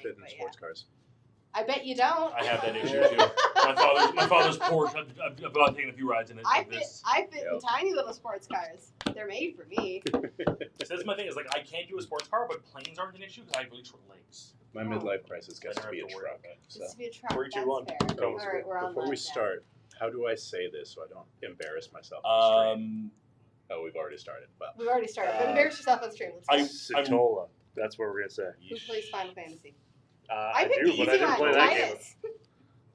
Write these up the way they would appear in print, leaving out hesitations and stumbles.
don't fit in sports cars. I bet you don't. I have that issue too. My father's Porsche. I've about taken a few rides in it. I fit in tiny little sports cars. They're made for me. So that's my thing. Is like I can't do a sports car, but planes aren't an issue because I have really short legs. My midlife crisis gets I to never be a have to worry truck. about that. So. Just to be a truck. 3-2-1. That's fair. Oh, All right, we're on before we live start, how do I say this so I don't embarrass myself? Oh, we've already started. Well, We've already started. But embarrass yourself on stream. Let's go. Satola. That's what we're gonna say. Who plays Final Fantasy? I picked do, the but I easy didn't one. play that game. Titus.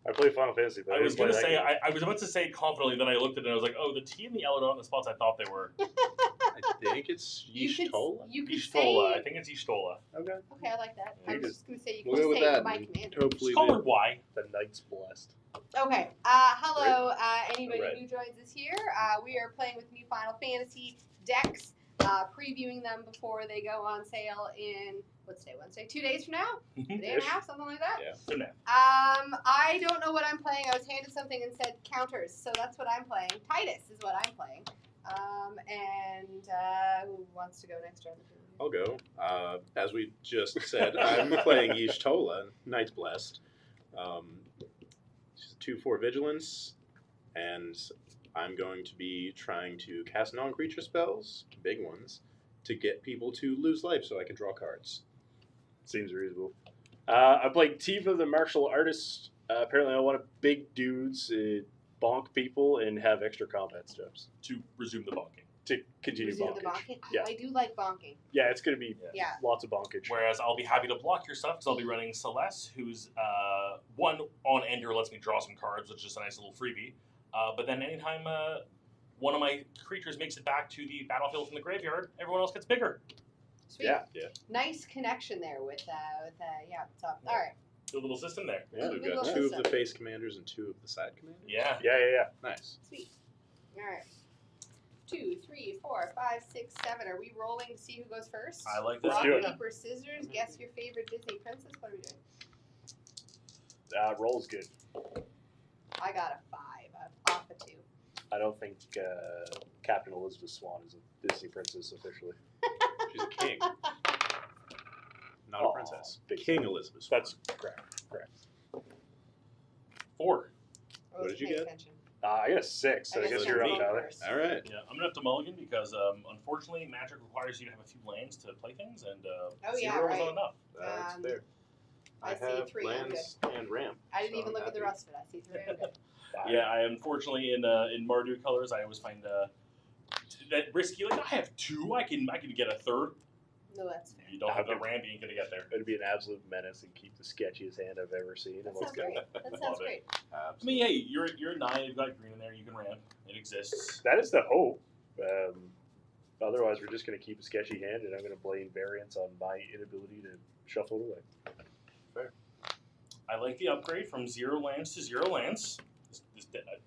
I play Final Fantasy, but I was didn't gonna play say that game. I was about to say it confidently, then I looked at it and I was like, oh, the T and the L are not in the spots I thought they were. I think it's Y'shtola. You could Y'shtola. I say. think it's Y'shtola. Okay. Okay, I like that. I was just going to say you We'll could go with say that. my and commander. Hopefully, Just call her Y. The Knight's Blessed. Okay. Hello, anybody Right. who joins us here. We are playing with new Final Fantasy decks, previewing them before they go on sale in, what's today, Wednesday? 2 days from now? A day and a half, something like that? Yeah. Good man. I don't know what I'm playing. I was handed something and said counters, so that's what I'm playing. Titus is what I'm playing. Who wants to go next round? I'll go. As we just said, I'm playing Y'shtola, Knight's Blessed. She's a 2/4 vigilance, and I'm going to be trying to cast non-creature spells, big ones, to get people to lose life so I can draw cards. Seems reasonable. I played Tifa, the martial artist. Apparently, I want big dudes bonk people and have extra combat steps To resume the bonking. to continue Resume the bonking. bonking? Yeah. I do like bonking. Yeah, it's going to be Yeah. lots of bonkage. Whereas I'll be happy to block your stuff because I'll be running Celeste, who's one on Ender lets me draw some cards, which is a nice little freebie. But then anytime one of my creatures makes it back to the battlefield from the graveyard, everyone else gets bigger. Sweet. Yeah. Nice connection there with yeah. So, all right. Good little system there. Yeah. So we've Good got little 2 of system. the face commanders and 2 of the side commanders. Yeah. Yeah. Nice. Sweet. All right. 2, 3, 4, 5, 6, 7. Are we rolling to see who goes first? I like Let's that. do Rock, it. paper, scissors. Guess your favorite Disney princess. What are we doing? Roll's good. I got a 5 off a 2. I don't think Captain Elizabeth Swan is a Disney princess officially. She's a king, not a Aw, princess. big King fan. Elizabeth. Swan. That's correct. 4. What did you get? I got a 6, so I guess you're up, Tyler. All right. Yeah, I'm gonna have to mulligan because unfortunately Magic requires you to have a few lands to play things, and yeah, 0 was right. not enough. That's fair. I see have 3. I'm good. lands and ramp. I didn't so even look I'm at the happy. rest of it. I see 3. I'm good. Yeah, I unfortunately in Mardu colors I always find that risky. Like I have 2, I can get a 3rd. No, that's fair. You don't have the ramp, you ain't gonna get there. It'd be an absolute menace and keep the sketchiest hand I've ever seen. That And sounds let's go. great. That sounds Love it. great. I mean, hey, you're a 9, you've got green in there, you can ramp. It exists. That is the hope. Otherwise, we're just going to keep a sketchy hand, and I'm going to blame variance on my inability to shuffle it away. I like the upgrade from 0 lands to 0 lands. This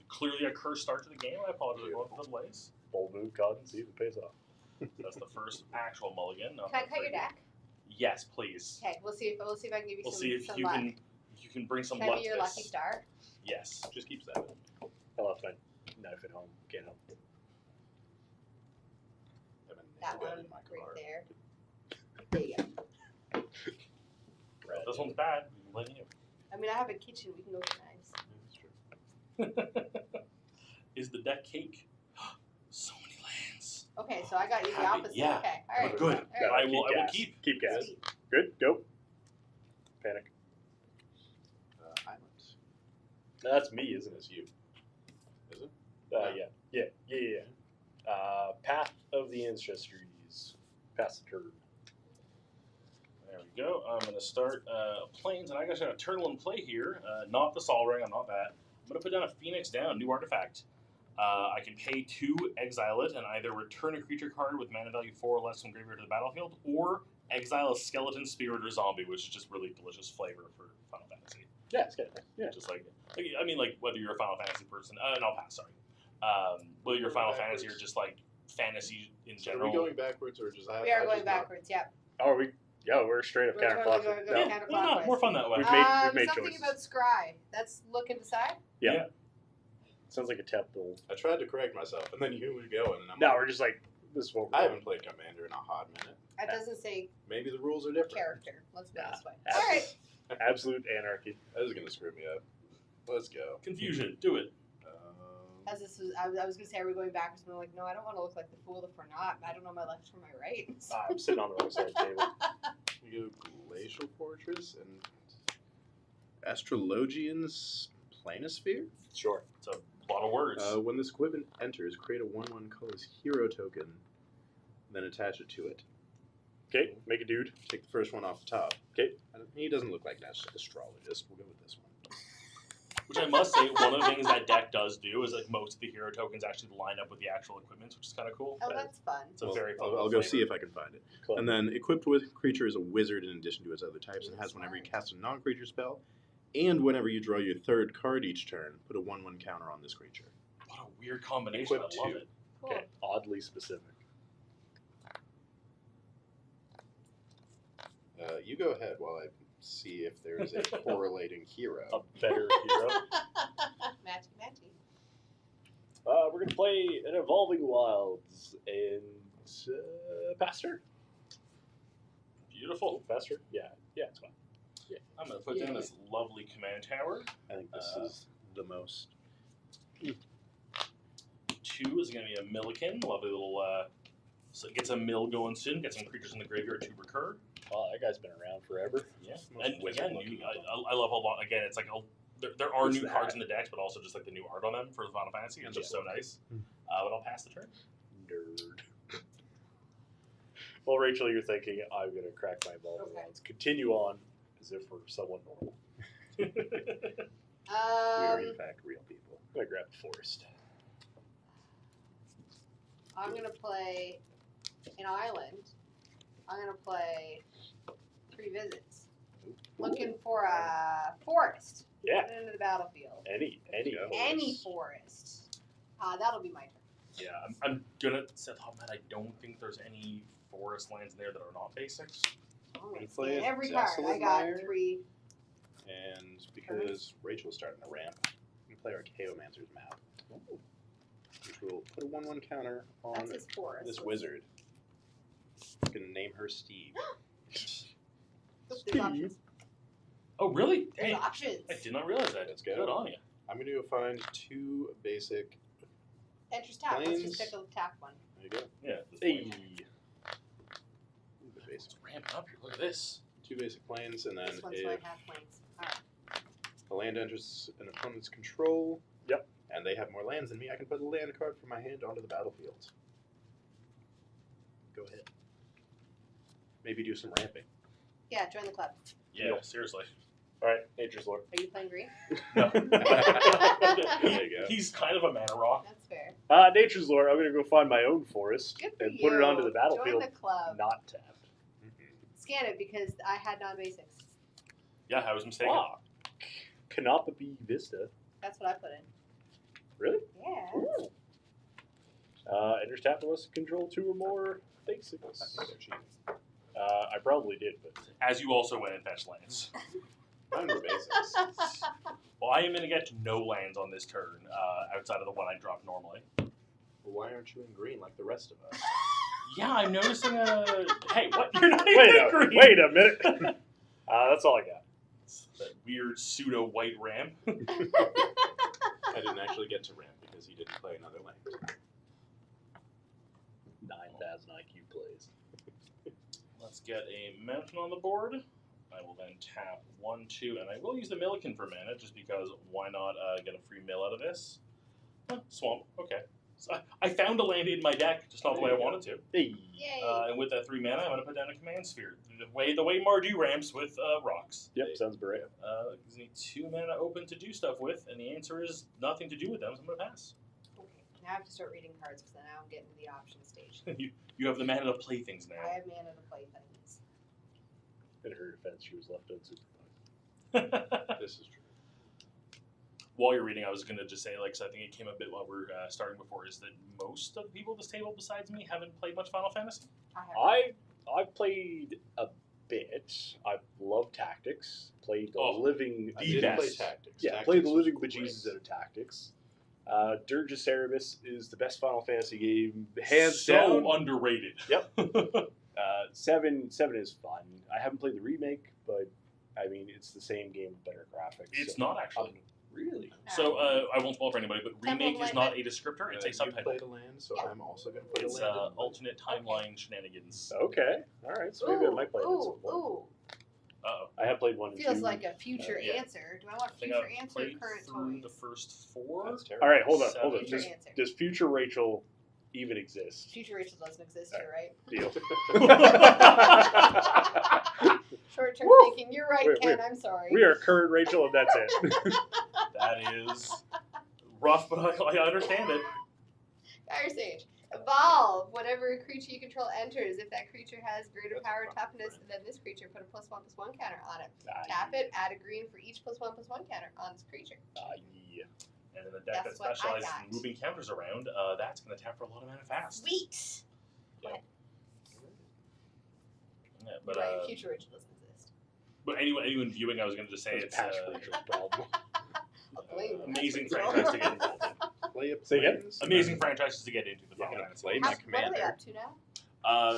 clearly a cursed start to the game. I apologize for the delays. Bold move, Cotton. See if it pays off. That's the first actual mulligan. Can I cut your deck? Yes, please. Okay, we'll see if I can give you We'll some. see if some you luck. can bring some Can I luck be to your this. lucky star? Yes. Just keep 7. I left my knife at home. Can't help it. That one in my right car. there. There you go. If this one's bad, I'm blaming you. I mean, I have a kitchen. We can go get knives. Is the deck cake? So many lands. Okay, so I got you the Happy, opposite. yeah. Okay, all right. Good. All right. I will gas. keep. Keep gas. Sweet. Good. Go. Panic. Islands. That's me, isn't it? It's you. Is it? Yeah. Path of the Ancestries. Pass the turn. There we go. I'm going to start planes, and I guess I got a turtle in play here. Not the Sol Ring, I'm not that. I'm going to put down a Phoenix Down, new artifact. I can pay 2, exile it, and either return a creature card with mana value 4 or less from graveyard to the battlefield, or exile a skeleton, spirit, or zombie, which is just really delicious flavor for Final Fantasy. Yeah, it's good. Yeah. Just like I mean, like whether you're a Final Fantasy person, and I'll pass. Sorry. Whether you're Final Fantasy or just like fantasy in So are general. we going backwards or just? We are going backwards. Yep. Oh, are we? Yeah, we're straight up We're totally counterclockwise. going No. counterclockwise. Why not? More fun that way. We've made something choices. about scry. That's look and decide. Yeah. Sounds like a temple. I tried to correct myself, and then you were going, and I'm No, like, we're just like, this is what we're I doing. haven't played Commander in a hot minute. That doesn't say Maybe the rules are different. character. Let's put it Nah, this way. absolutely. All right. Absolute anarchy. That is gonna screw me up. Let's go. Confusion. Do it. As this was, I was gonna say, are we going backwards? And I'm like, no, I don't want to look like the fool if we're not. I don't know my left from my right. I'm sitting on the wrong side of the table. We go Glacial Fortress and Astrologian's Planisphere. Sure. It's a lot of words. When this equipment enters, create a 1/1 colorless hero token, then attach it to it. Okay, make a dude. Take the first one off the top. Okay. He doesn't look like an astrologist. We'll go with this one. Which I must say, one of the things that deck does do is like most of the hero tokens actually line up with the actual equipment, which is kind of cool. Oh, that's fun. It's a very fun. I'll go see if I can find it. Clever. And then equipped with creature is a wizard in addition to its other types, and has whenever you cast a non-creature spell, and whenever you draw your third card each turn, put a 1/1 counter on this creature. What a weird combination. Equipped I love to. it. Cool. Okay, oddly specific. You go ahead while I see if there is a correlating hero. A better hero. Matchy, matchy. We're gonna play an Evolving Wilds and Pastor. Beautiful. Pastor? Yeah, it's fine. I'm going to put down this lovely command tower. I think this is the most. 2 is going to be a Milliken. Lovely little. So it gets a mill going soon. Get some creatures in the graveyard to recur. Oh, that guy's been around forever. Yeah. Most And wizard again, looking I love a lot. Again, it's like there are What's new that? cards in the decks, but also just like the new art on them for the Final Fantasy. It's just so nice. But I'll pass the turn. Nerd. Well, Rachel, you're thinking, I'm going to crack my Evolving Okay. Wilds. Continue on as if we're somewhat normal. We are in fact real people. I'm going to grab the Forest. I'm gonna play an island. I'm gonna play 3 visits. Looking for a forest. Yeah. Put it into the battlefield. Any. go. Any forest. That'll be my turn. Yeah, I'm gonna set the top of my head. I don't think there's any forest lands in there that are not basics. I'm gonna play scan a every card. I Desolate got Mire. 3. And because Rachel's starting to ramp, we can play our Chaomancer's map. Which will put a 1/1 counter on That's his forest. this wizard. You can name her Steve. Look, there's options. Oh, really? There's Hey, options. I did not realize that. Let's go. Good on you. I'm going to go find 2 basic. Enters tap. Let's just Planes. pick a tap one. There you go. Yeah. Hey. The basic. It's ramping up here. Look at this. 2 basic planes, and then This one's my if half planes. Alright. the land enters an opponent's control, Yep. and they have more lands than me, I can put a land card from my hand onto the battlefield. Go ahead. Maybe do some ramping. Yeah, join the club. Yeah, Yeah. seriously. All right, Nature's Lord. Are you playing green? No. There you go. He's kind of a mana rock. That's fair. Nature's Lord, I'm going to go find my own forest Good for and you. put it onto the battlefield. Join the club. Not tapped. Scan it because I had non-basics. Yeah, I was mistaken. Ah, Canopy Vista. That's what I put in. Really? Yeah. Enters tap unless you control 2 or more I basics. think they're cheating. I probably did, but As you also went and fetched lands. Mine were basics. Well, I am going to get no lands on this turn outside of the one I dropped normally. Well, why aren't you in green like the rest of us? Yeah, I'm noticing a. Hey, what? You're not even green. wait a minute. That's all I got. That weird pseudo white ramp. I didn't actually get to ramp because he didn't play another land. 9,000 IQ plays. Let's get a mountain on the board. I will then tap 1, 2, and I will use the Milliken for mana just because why not get a free mill out of this? Swamp, okay. So I found a land in my deck, just not the way I wanted to. Hey. Yay. And with that 3 mana, I'm going to put down a command sphere. The way Mardu ramps with rocks. Yep, sounds great. Gives me 2 mana open to do stuff with, and the answer is nothing to do with them, so I'm going to pass. Okay. Now I have to start reading cards because now I'm getting to the option stage. You have the mana to play things now. I have mana to play things. In her defense, she was left unsupervised. This is true. While you're reading, I was going to just say, like, 'cause I think it came a bit while we were starting before, is that most of the people at this table besides me haven't played much Final Fantasy. I have. I've played a bit. I've loved Tactics. Played the Oh, living I did best. play Tactics. Yeah, Tactics played the was living great. bejesus out of Tactics. Dirge of Cerberus is the best Final Fantasy game, hands so down. underrated. Yep. 7 is fun. I haven't played the remake, but I mean, it's the same game with better graphics. It's so- not actually. Really? So I won't spoil for anybody, but Temple remake is not a descriptor; it's a You subtitle. played a land, so Yeah. I'm also going to play It's a land. alternate timeline shenanigans. Okay. All right. So maybe I might play it at some point. Ooh. Uh-oh. I have played one and Feels two. like a future Yeah. answer. Do I want I think future I've answer or played current through the toys? first 4. That's terrible. All right, hold on. Seven. Future Does, answer. does future Rachel even exist? Future Rachel doesn't exist All here, right? Deal. Short-term Woo! thinking. You're right, Wait, Ken. wait. I'm sorry. We are current Rachel, and that's it. That is rough, but I understand it. Fire Sage. Evolve. Whatever creature you control enters. If that creature has greater power toughness than this creature, put a +1/+1 counter on it. Tap it, add a green for each +1/+1 counter on this creature. Yeah. And in the deck That's that what I specializes got. in moving counters around, that's going to tap for a lot of mana fast. Sweet. Yeah, But but right, Future Rachel doesn't exist. but anyone viewing, I was going to just say it's past Rachel's problem. I'll blame amazing Rachel. franchise to get involved in. Play a Say again? planes, Amazing and franchises to get into with Yeah, Final I'm Fantasy. gonna play How, my what are they commander. up to now?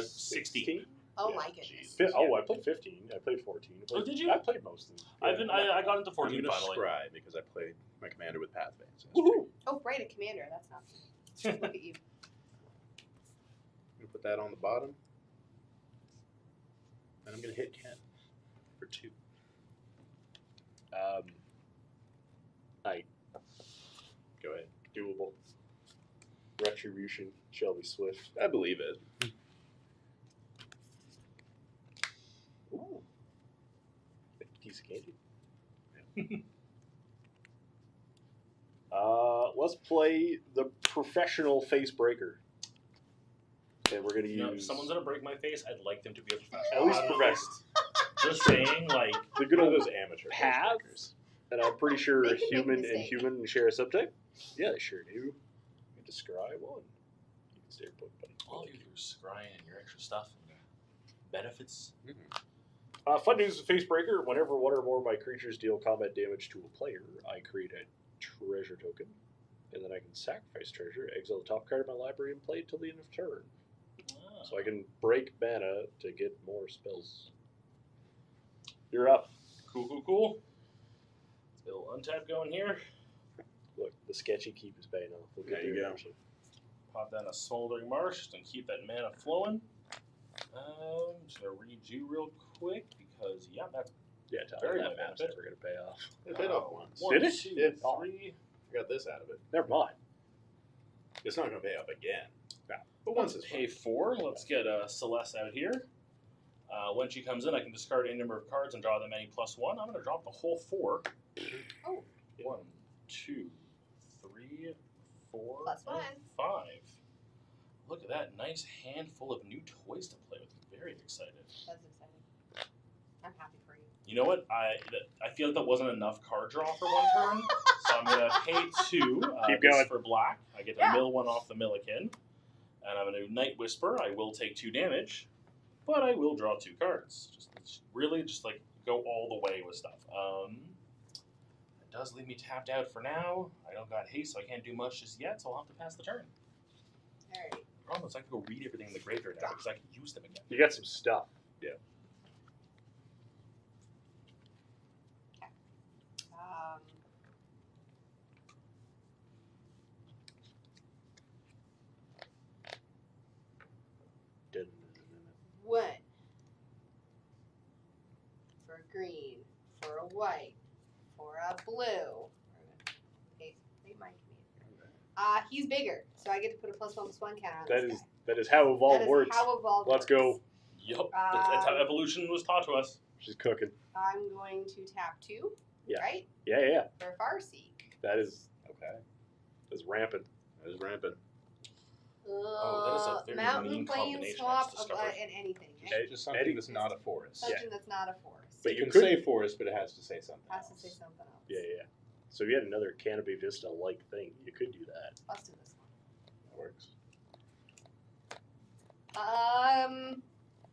16. Oh Yeah, my goodness. jeez. Oh, I played 15. I played 14. I played, Oh, did you? I played most of them. I got into I'm 14 going to finally. scry because I played my commander with Pathfinder. So Woohoo! Oh, right, a commander. That's not. Look at you. I'm going to put that on the bottom. And I'm going to hit Ken for 2. Go ahead. Doable. Retribution shall be swift. I believe it. Ooh. Piece of candy. Let's play the professional face breaker. And we're gonna You know, if use someone's going to break my face, I'd like them to be a at professional. least professional. Just saying, like, The good One old of those amateur paths. And I'm pretty sure They can make a human and mistake. human share a subtype. Yeah, they sure do. You can describe one. You can stay put, buddy. all your scrying and your extra stuff and benefits. Fun news with Facebreaker. Whenever one or more of my creatures deal combat damage to a player, I create a treasure token. And then I can sacrifice treasure, exile the top card of my library, and play it till the end of turn. So I can break mana to get more spells. You're up. Cool. Little untap going here. Look, the sketchy keep is paying off. Look There at you the go. action. Pop down a Smoldering Marsh and keep that mana flowing. Just going to read you real quick because, yeah, that's Yeah, Tyler, Very that much map's benefit. never going to pay off. It paid off once. one, Did it? two, Yeah. three. I got this out of it. Never mind. It's not going to pay off again. No. But once Let's it's pay 4. Let's get Celeste out here. When she comes in, I can discard any number of cards and draw them any +1. I'm going to drop the whole 4. Oh. 1, 2, 3, 4, Plus and 1. 5. Look at that nice handful of new toys to play with. I'm very excited. That's exciting. I'm happy for you. You know what? I feel like that wasn't enough card draw for one turn, so I'm going to pay 2. Keep this going. for black. I get to Yeah. mill 1 off the Milliken. And I'm going to Night Whisper. I will take 2 damage, but I will draw 2 cards. Just really just like go all the way with stuff. It does leave me tapped out for now. I don't got haste, so I can't do much just yet, so I'll have to pass the turn. Alright. The problem is I can go read everything in the graveyard now because I can use them again. You got some stuff. Um, one. For a green. For a white. For a blue. Okay, they might be. He's bigger, so I get to put a +1/+1 counter on That this is guy. that is how Evolve That is works. how Evolve Let's go. works. Yup, that's how evolution was taught to us. She's cooking. I'm going to tap 2, Yeah. right? Yeah. For Farseek. That is Okay. rampant. That is rampant. Oh, that is a very Mountain, mean plain, combination, swamp, I just discovered. and anything. Right? Ed- Just something Eddie- that's not a forest. Something that's not a forest. But you you can could- say forest, but it has to say something Has to else. say something else. Yeah. So if you had another Canopy Vista like thing, you could do that. Let's do this one. That works.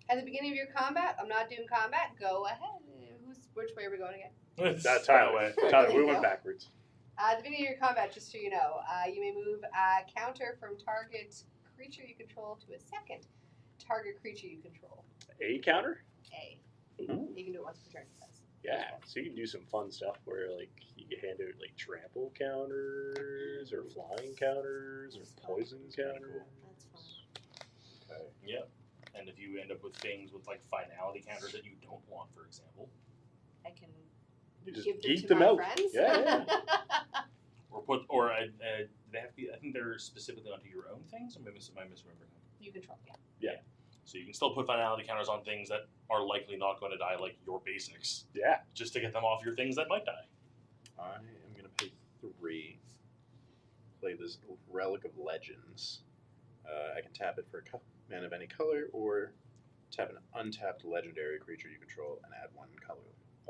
At the beginning of your combat, I'm not doing combat. Go ahead. Which way are we going again? It's That's that Tyler. way. Tyler, we There you went go. backwards. At the beginning of your combat, just so you know, you may move a counter from target creature you control to a second target creature you control. A counter? A. Ooh. You can do it once per turn. It says. Yeah, so you can do some fun stuff where like you can hand out like trample counters or flying counters or poison counters. That's fun. Okay. Yeah. And if you end up with things with like finality counters that you don't want, for example, I can You just give them geek to them my out. friends. Yeah, they have to be. I think they're specifically onto your own things. Or am I misremembering? You control, yeah. So you can still put finality counters on things that are likely not going to die, like your basics, Yeah. just to get them off your things that might die. I am going to pay 3. Play this Relic of Legends. I can tap it for a mana of any color, or tap an untapped legendary creature you control and add 1 color.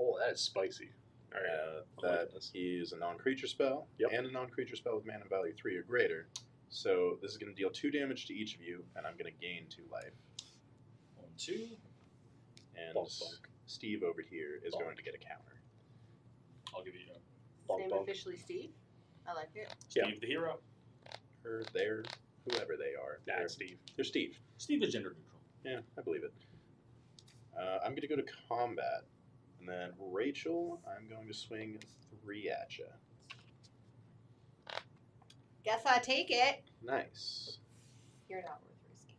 Oh, that is spicy. All right. I like That this. is a non-creature spell, Yep. and a non-creature spell with mana value 3 or greater. So this is going to deal 2 damage to each of you, and I'm going to gain 2 life. 1, 2. And Bonk, bonk. Steve over here is Bonk. going to get a counter. I'll give you Bonk, Name bonk. officially Steve. I like it. Steve Yeah. the hero. Her, they're, whoever they are. Nah, they're, it's Steve. they're Steve. Steve is gender neutral. Yeah, I believe it. I'm going to go to combat. And then Rachel, I'm going to swing 3 at you. Guess I take it. Nice. You're not worth risking.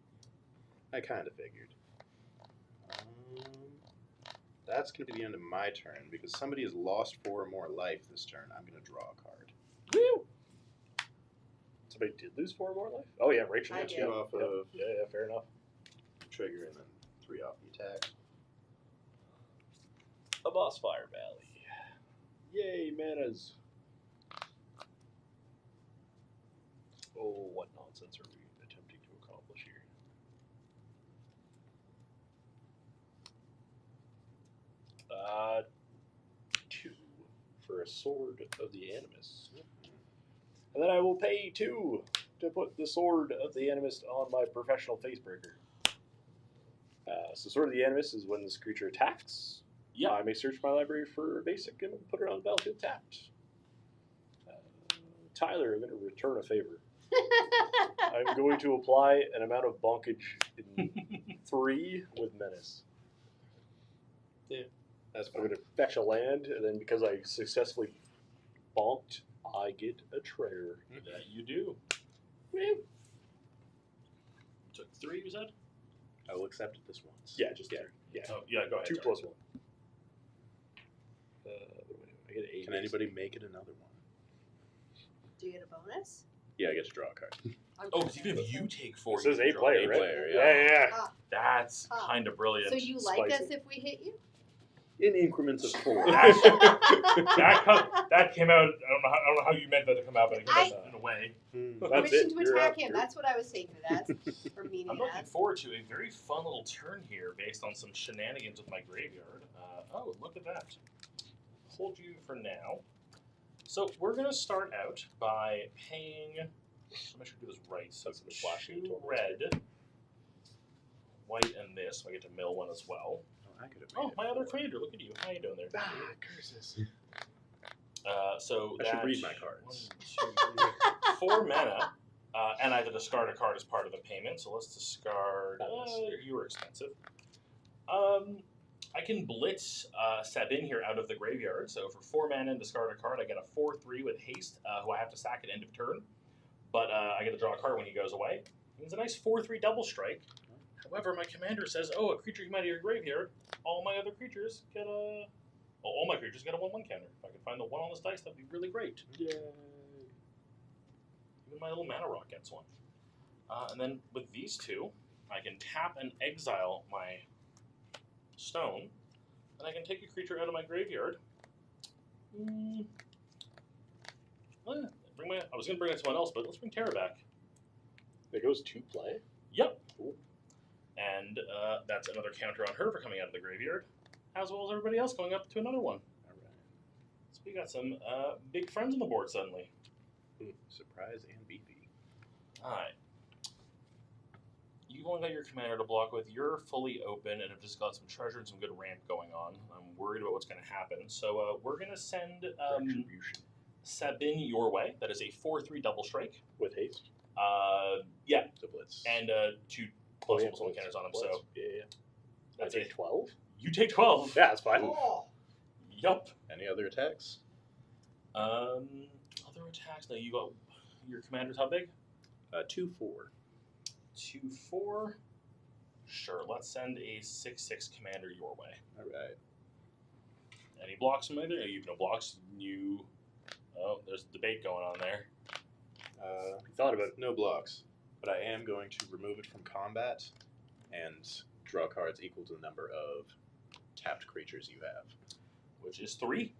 I kind of figured. That's going to be the end of my turn because somebody has lost 4 or more life this turn. I'm going to draw a card. Woo! Somebody did lose 4 more life? Oh, yeah, Rachel. I yeah, did. Two off Yep. of Yeah, fair enough. trigger and then 3 off the attack. A boss fire valley. Yay, manas. Oh, what nonsense are we attempting to accomplish here? Uh, 2 for a sword of the Animus. And then I will pay 2 to put the sword of the Animus on my professional facebreaker. So sword of the Animus is when this creature attacks. Yeah. I may search my library for a basic and put it on the battlefield tapped. Tyler, I'm going to return a favor. I'm going to apply an amount of bonkage in 3 with Menace. That's I'm fine. going to fetch a land, and then because I successfully bonked, I get a treasure. That you do. Took 3, you said? I will accept it this once. Yeah, just yeah. Oh, yeah, go ahead. 2 sorry. plus 1. I get an 8. Can anybody make it another one? Do you get a bonus? Yeah, I get to draw a card. Oh, because even if you take 4, It says you can 8 draw player, eight right? player, yeah. Ah, That's Ah. kind of brilliant. so you like Spicy. us if we hit you? In increments of 4. that came out. I don't know how you meant that to come out, but it came out in a way. That's Permission it. to You're attack up. him. That's what I was taking it as. Or meaning I'm it looking as. forward to a very fun little turn here based on some shenanigans with my graveyard. Oh, look at that. Hold you for now. So we're going to start out by paying. I'm make sure I do this right. So That's the flashing 2 total. red, white, and this. I get to mill 1 as well. I could have made Oh, it my other 4. commander. Look at you. How you doing there? Ah, curses. So I should that- read my cards. 1, 2, 3, 4 mana, and I have to discard a card as part of the payment. So let's discard. Not necessary. You were expensive. I can blitz Sabin here out of the graveyard. So for 4 mana and discard a card, I get a 4/3 with haste, who I have to sack at end of turn. But I get to draw a card when he goes away. It's a nice 4/3 double strike. However, my commander says, "Oh, a creature came out of your graveyard. All my other creatures get a." Well, all my creatures get a 1/1 counter. If I could find the 1 on this dice, that'd be really great. Yay. Even my little mana rock gets 1. And then with these 2, I can tap and exile my stone, and I can take a creature out of my graveyard. I was going to bring it someone else, but let's bring Terra back. It goes to play. Yep. Cool. And that's another counter on her for coming out of the graveyard, as well as everybody else going up to another one. All right. So we got some big friends on the board suddenly. Surprise and beefy. Alright. You've only got your commander to block with. You're fully open and have just got some treasure and some good ramp going on. I'm worried about what's going to happen. So we're going to send Retribution. Sabin your way. That is a 4/3 double strike. With haste. Yeah, The blitz. and 2 plus one counters on him. So yeah. that's I take it. 12. You take 12. Yeah, that's fine. Oh, Yup. Any other attacks? Other attacks. No, you got your commander's how big? 2-4. 2-4. Sure. Let's send a 6/6 commander your way. All right. Any blocks from either? You have no blocks. You. Oh, there's debate going on there. You thought about it. No blocks, but I am going to remove it from combat and draw cards equal to the number of tapped creatures you have. Which is 3.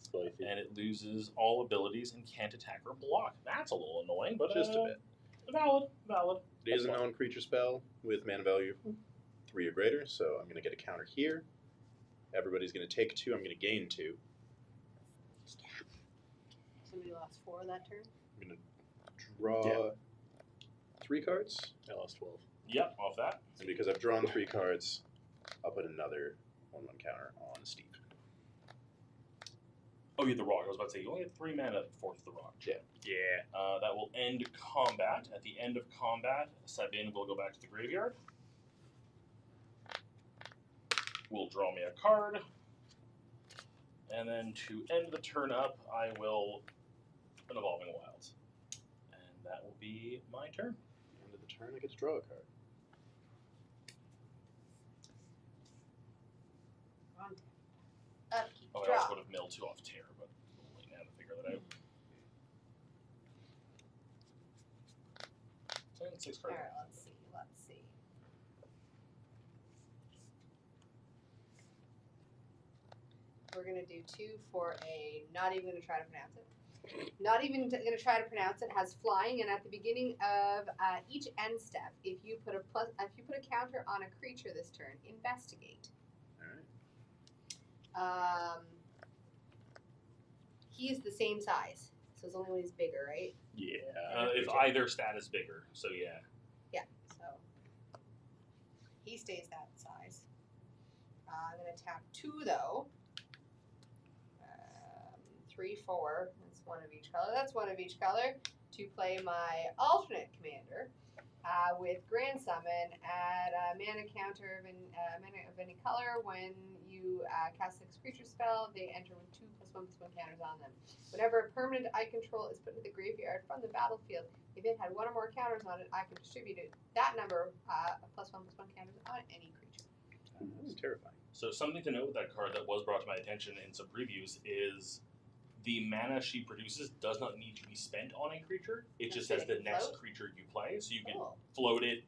Spicy. And it loses all abilities and can't attack or block. That's a little annoying, but Just a bit. Valid. It is a That's fine. non-creature spell with mana value 3 or greater, so I'm going to get a counter here. Everybody's going to take 2. I'm going to gain 2. Somebody lost 4 that turn. I'm going to draw 3 cards, I lost 12. Yep, off that. and because I've drawn 3 cards, I'll put another 1/1 counter on Steve. Oh, you had the rock. I was about to say, you only had 3 mana fourth the rock. Yeah. Yeah. That will end combat. At the end of combat, Sabin will go back to the graveyard. Will draw me a card. And then to end the turn up, I will an Evolving Wilds. And that will be my turn. At the end of the turn, I get to draw a card. Upkeep. Oh, I Draw. also would have milled 2 off Terror, but we'll wait now to figure that out. So I got 6 cards. Alright, let's see. We're gonna do 2 for a. Not even gonna try to pronounce it. Not even gonna try to pronounce it. Has flying, and at the beginning of each end step, if you put a counter on a creature this turn, investigate. All right. He is the same size, so it's only when he's bigger, right? Yeah. If either stat is bigger, so yeah. Yeah. So he stays that size. I'm gonna tap 2 though. 3, 4. That's 1 of each color. That's 1 of each color to play my alternate commander with Grand Summon. Add a mana counter of any color. When you cast a creature spell, they enter with 2+1/+1 counters on them. Whenever a permanent I control is put into the graveyard from the battlefield, if it had 1 or more counters on it, I can distribute that number of +1/+1 counters on any creature. That's terrifying. So something to note with that card that was brought to my attention in some previews is the mana she produces does not need to be spent on a creature. It just says Okay, the next float? creature you play. So you can Cool. float it,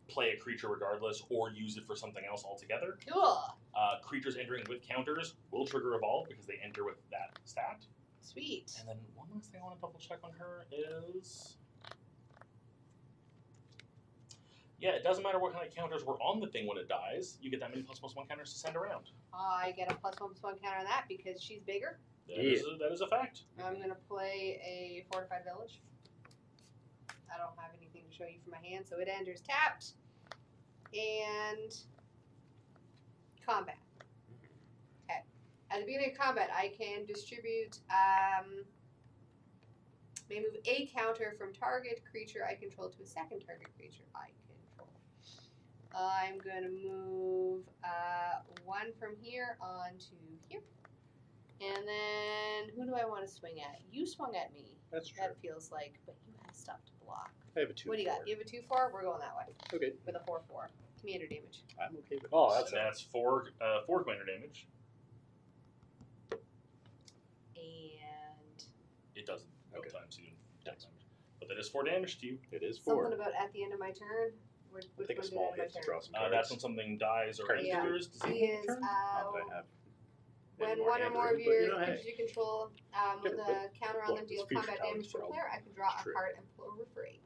play a creature regardless, or use it for something else altogether. Cool. Creatures entering with counters will trigger Evolve because they enter with that stat. Sweet. And then one last thing I want to double check on her is... Yeah, it doesn't matter what kind of counters were on the thing when it dies. You get that many ++1 counters to send around. I get a +1/+1 counter on that because she's bigger. That is a fact. I'm gonna play a fortified village. I don't have anything to show you from my hand, so it enters tapped and combat. Okay. At the beginning of combat, I can distribute. May move a counter from target creature I control to a second target creature I control. I'm gonna move 1 from here onto here. And then, who do I want to swing at? You swung at me. That's true. That feels like, but you have stuff to block. I have a 2. What do you got? You have a 2/4? We're going that way. Okay. With a 4/4. Commander damage. I'm okay with Oh, this. And that's 4 commander damage. And It doesn't both Okay. times, so you don't take damage. But that is 4 damage to you. It is 4. something about at the end of my turn. Which I'll take a one did small I hit to end draw my some turn? cards. That's when something dies or Card Yeah. enters. Does He it is, turn? Not that I have when any more 1 or hand more room, of but your you know, hey. creatures you control with Yeah, a counter on them Look, deal this future combat talent's damage to a problem. player, I can draw a True. card and proliferate.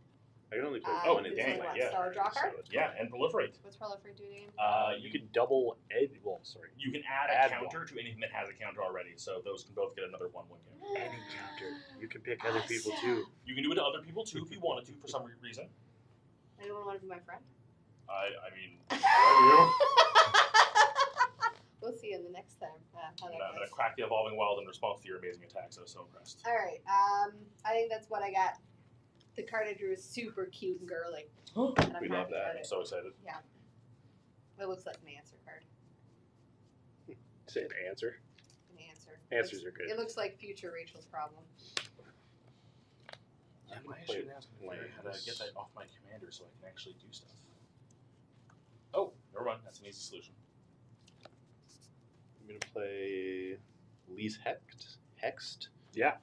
I can only play Uh, one in dang, my yeah. So draw card? it's Yeah, fine. and proliferate. What's proliferate do again? You You can double edge. Well, sorry. You can add a Add counter to anything that has a counter already, so those can both get another 1/1 counter. Any counter. You can pick other people too. You can do it to other people too if you wanted to for some reason. Anyone want to be my friend? I mean, however We'll see you in the next time. How I'm that gonna goes. crack the Evolving Wild in response to your amazing attack, so impressed. All right. I think that's what I got. The card I drew is super cute and girly. And I'm We happy love that. about I'm it. so excited. It looks like an answer card. Say an answer. An answer. Answers are good. It looks like future Rachel's problem. Yeah, I'm I gonna play should ask how to lands. get that off my commander so I can actually do stuff. Oh, never mind. That's an easy solution. I'm gonna play Lise Hext. Yeah.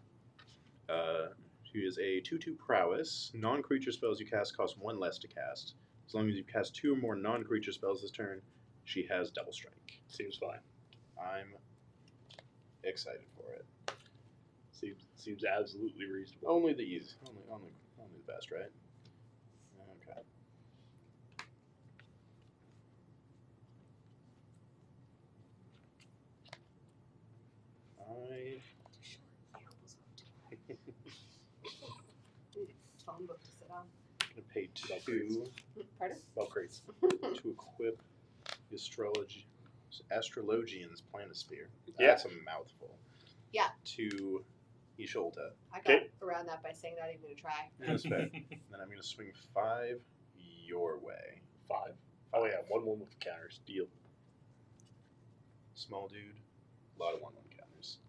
She is a 2/2 prowess. Non-creature spells you cast cost 1 less to cast. As long as you cast 2 or more non-creature spells this turn, she has double strike. Seems fine. I'm excited for it. Seems absolutely reasonable. Only the easy, only the best, right? Okay. Phone book to sit on. I'm gonna pay 2 Pardon? Valkyries. to equip the Astrologian's Planisphere. Yeah. That's a mouthful. Yeah. To Isholta. I got Okay. around that by saying not even gonna try. That's fair. Then I'm gonna swing 5 your way. 5. Oh yeah, 1/1 with counters. Deal. Small dude. A lot of 1/1 counters.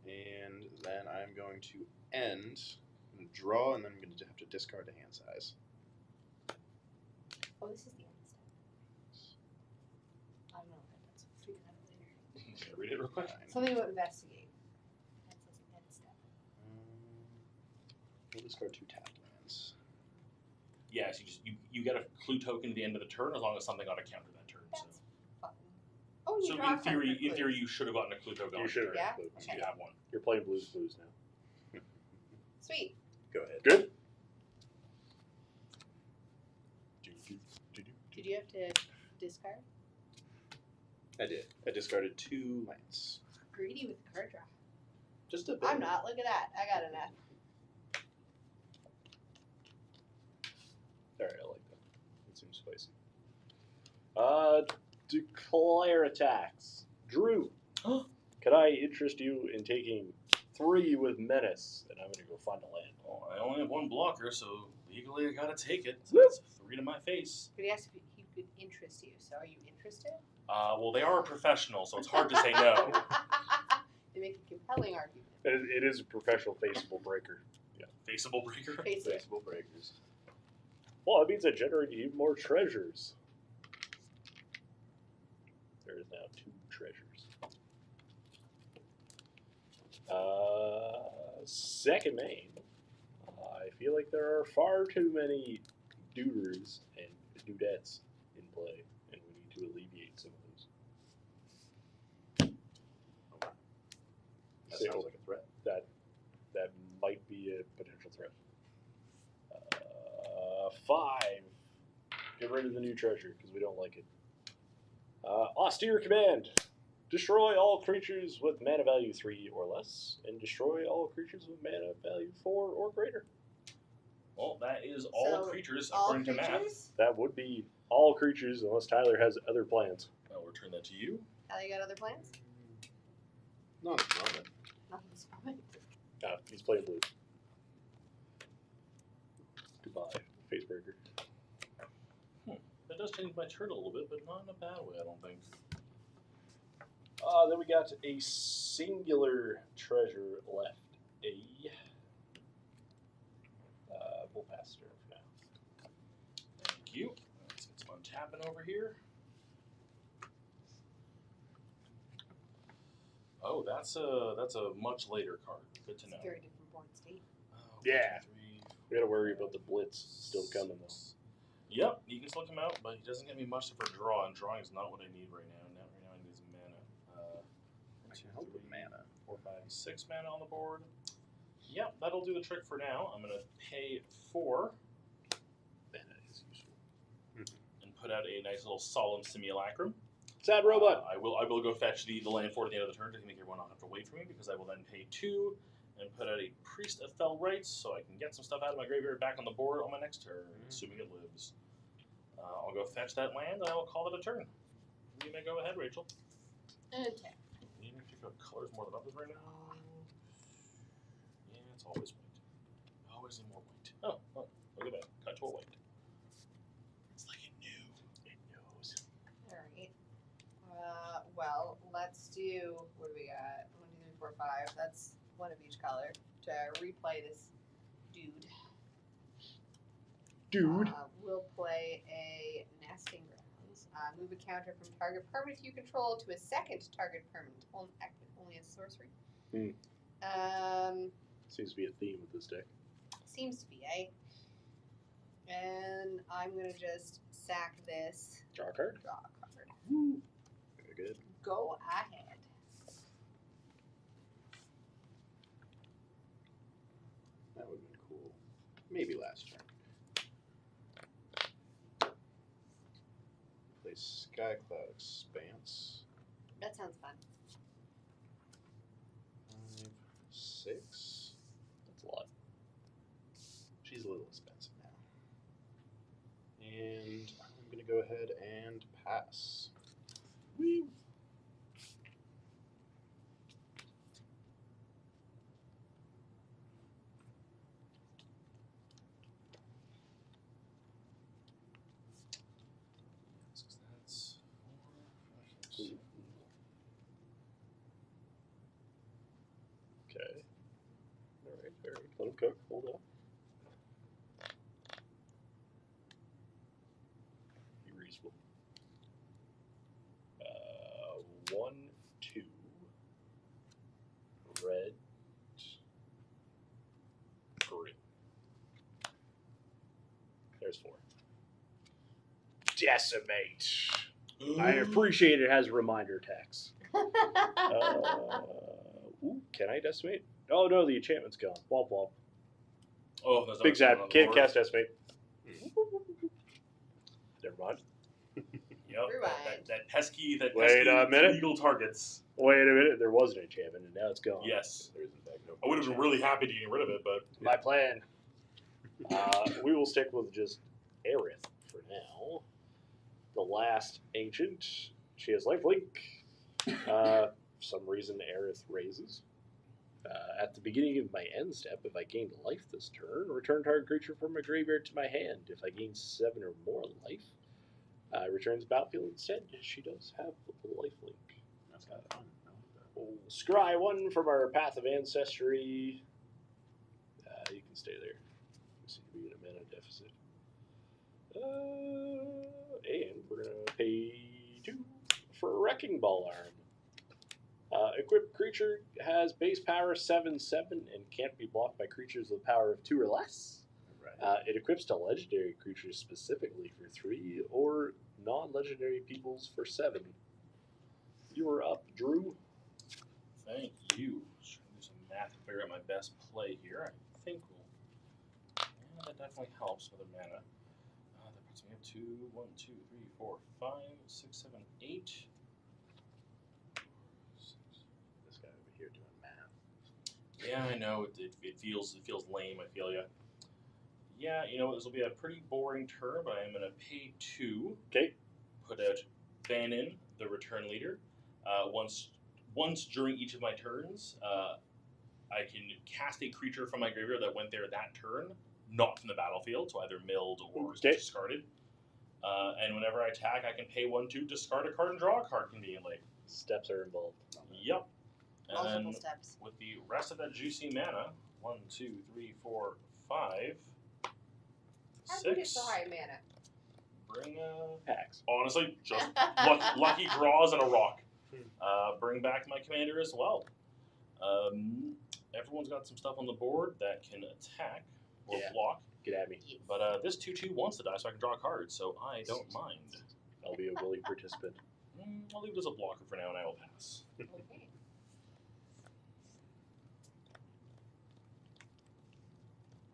And then I'm going to end. I'm gonna draw, and then I'm gonna have to discard the hand size. Oh, this is the end step. I don't know what that does. We'll figure that out later. Can I read it real quick? Fine. Something about investigate. That says end step. We'll discard 2 tapped lands. Yes, you get a clue token at the end of the turn as long as something got a counter that turn. That's fun. Oh, you So draw a in card theory, for clues. you should have gotten a clue token. You on should your have. turn. Yeah? So you have one. You're playing Blues now. Sweet. Go ahead. Good. Did you have to discard? I did. I discarded 2 lands. Greedy with the card draw. Just a bit. I'm not. Look at that. I got enough. Alright, I like that. That seems spicy. Declare attacks. Drew, could I interest you in taking 3 with Menace? And I'm gonna go find a land. Well, I only have 1 blocker, so legally I gotta take it. So Woo! that's 3 to my face. But he asked if he could interest you. So are you interested? Well, they are a professional, so it's hard to say no. They make a compelling argument. It is a professional faceable breaker. Faceable breaker. Face it. Faceable breakers. Well, that means I generate even more treasures. There is now 2 treasures. Second main. I feel like there are far too many duders and dudettes in play, and we need to alleviate some of those. That So sounds like a threat. that might be a potential threat. 5. Get rid of the new treasure because we don't like it. Austere command. Destroy all creatures with mana value 3 or less, and destroy all creatures with mana value 4 or greater. Well, that is all So, creatures All according to math. creatures? That would be all creatures unless Tyler has other plans. I'll return that to you. How you got other plans? Not at the moment. Not at this point. He's playing blue. Goodbye, Facebreaker. That does change my turn a little bit, but not in a bad way, I don't think. Then we got a singular treasure left. We'll pass turn for now. Thank you. Let's get some untapping over here. Oh, that's a much later card. Good to It's know. a very different born state. Yeah. We gotta worry about the blitz still coming though. Yep, you can still come out, but he doesn't give me much for draw, and drawing is not what I need right now. Right now I need his mana. I can help with mana. 4, 5, 6 mana on the board. Yep, that'll do the trick for now. I'm gonna pay 4 Mana is useful. and put out a nice little solemn simulacrum. Sad robot. I will go fetch the land fort at the end of the turn to make everyone not have to wait for me, because I will then pay 2 and put out a Priest of Fell Rites so I can get some stuff out of my graveyard back on the board on my next turn, assuming it lives. I'll go fetch that land and I will call it a turn. You may go ahead, Rachel. And tap. Any particular colors more than others right now? Yeah, it's always white. I always need more white. Oh, look at that. Cut to a white. It's like it knew. It knows. Alright. Well, let's do, what do we got? 1, 2, 3, 4, 5. That's one of each color to replay this dude. We'll play a Nesting Grounds. Move a counter from target permanent you control to a second target permanent. Only a sorcery. Seems to be a theme with this deck. Seems to be, eh? And I'm going to just sack this. Draw a card. Draw a card. Very good. Go ahead. That would have been cool. Maybe last turn. Play Skycloud Expanse. That sounds fun. 5, 6. That's a lot. She's a little expensive now. And I'm going to go ahead and pass. Whee! That's 4, 5, 6. Okay. Alright, alright. Let him cook. Hold on. Be reasonable. 1, 2. Red. Green. There's 4. Decimate. I appreciate it has reminder text. Ooh, can I decimate? Oh no, the enchantment's gone. Womp womp. Oh, there's Big sad. on the Can't board. cast decimate. Never mind. Yep. Rewind. That pesky, Wait a minute. illegal targets. Wait a minute. There was an enchantment and now it's gone. Yes. There is in fact no I would have been really happy to get rid of it, but My plan. We will stick with just Aerith for now. The last ancient. She has lifelink. For some reason, Aerith raises. At the beginning of my end step, if I gained life this turn, return target creature from my graveyard to my hand. If I gain 7 or more life, returns battlefield instead. She does have lifelink. That's kind of fun. I like that. We'll scry 1 from our Path of Ancestry. You can stay there. You seem to be in a mana deficit. And we're going to pay 2 for Wrecking Ball Arm. Equipped creature has base power 7/7 and can't be blocked by creatures with power of 2 or less. Right. It equips to legendary creatures specifically for 3 or non-legendary peoples for 7. You're up, Drew. thank you. Just trying to do some math to figure out my best play here. I think yeah, that definitely helps with the mana. That puts me up to 1, 2, 3, 4, 5, 6, 7, 8. This guy over here doing math. Yeah, I know. It feels lame. I feel ya. Yeah, you know, this will be a pretty boring turn, but I am going to pay 2. Okay. Put out Bannon, the return leader. Once during each of my turns, I can cast a creature from my graveyard that went there that turn, not from the battlefield, so either milled or discarded. And whenever I attack, I can pay 1, 2, discard a card and draw a card conveniently. Steps are involved. Yep. And Multiple then steps. with the rest of that juicy mana, 1, 2, 3, 4, 5, How do you get 6. so high mana? Bring Packs. honestly, just lucky draws and a rock. Bring back my commander as well. Everyone's got some stuff on the board that can attack or Yeah. block. Get at me. But this 2/2 wants to die, so I can draw a card, so I don't mind. I'll be a willing participant. I'll leave it as a blocker for now, and I will pass. Okay.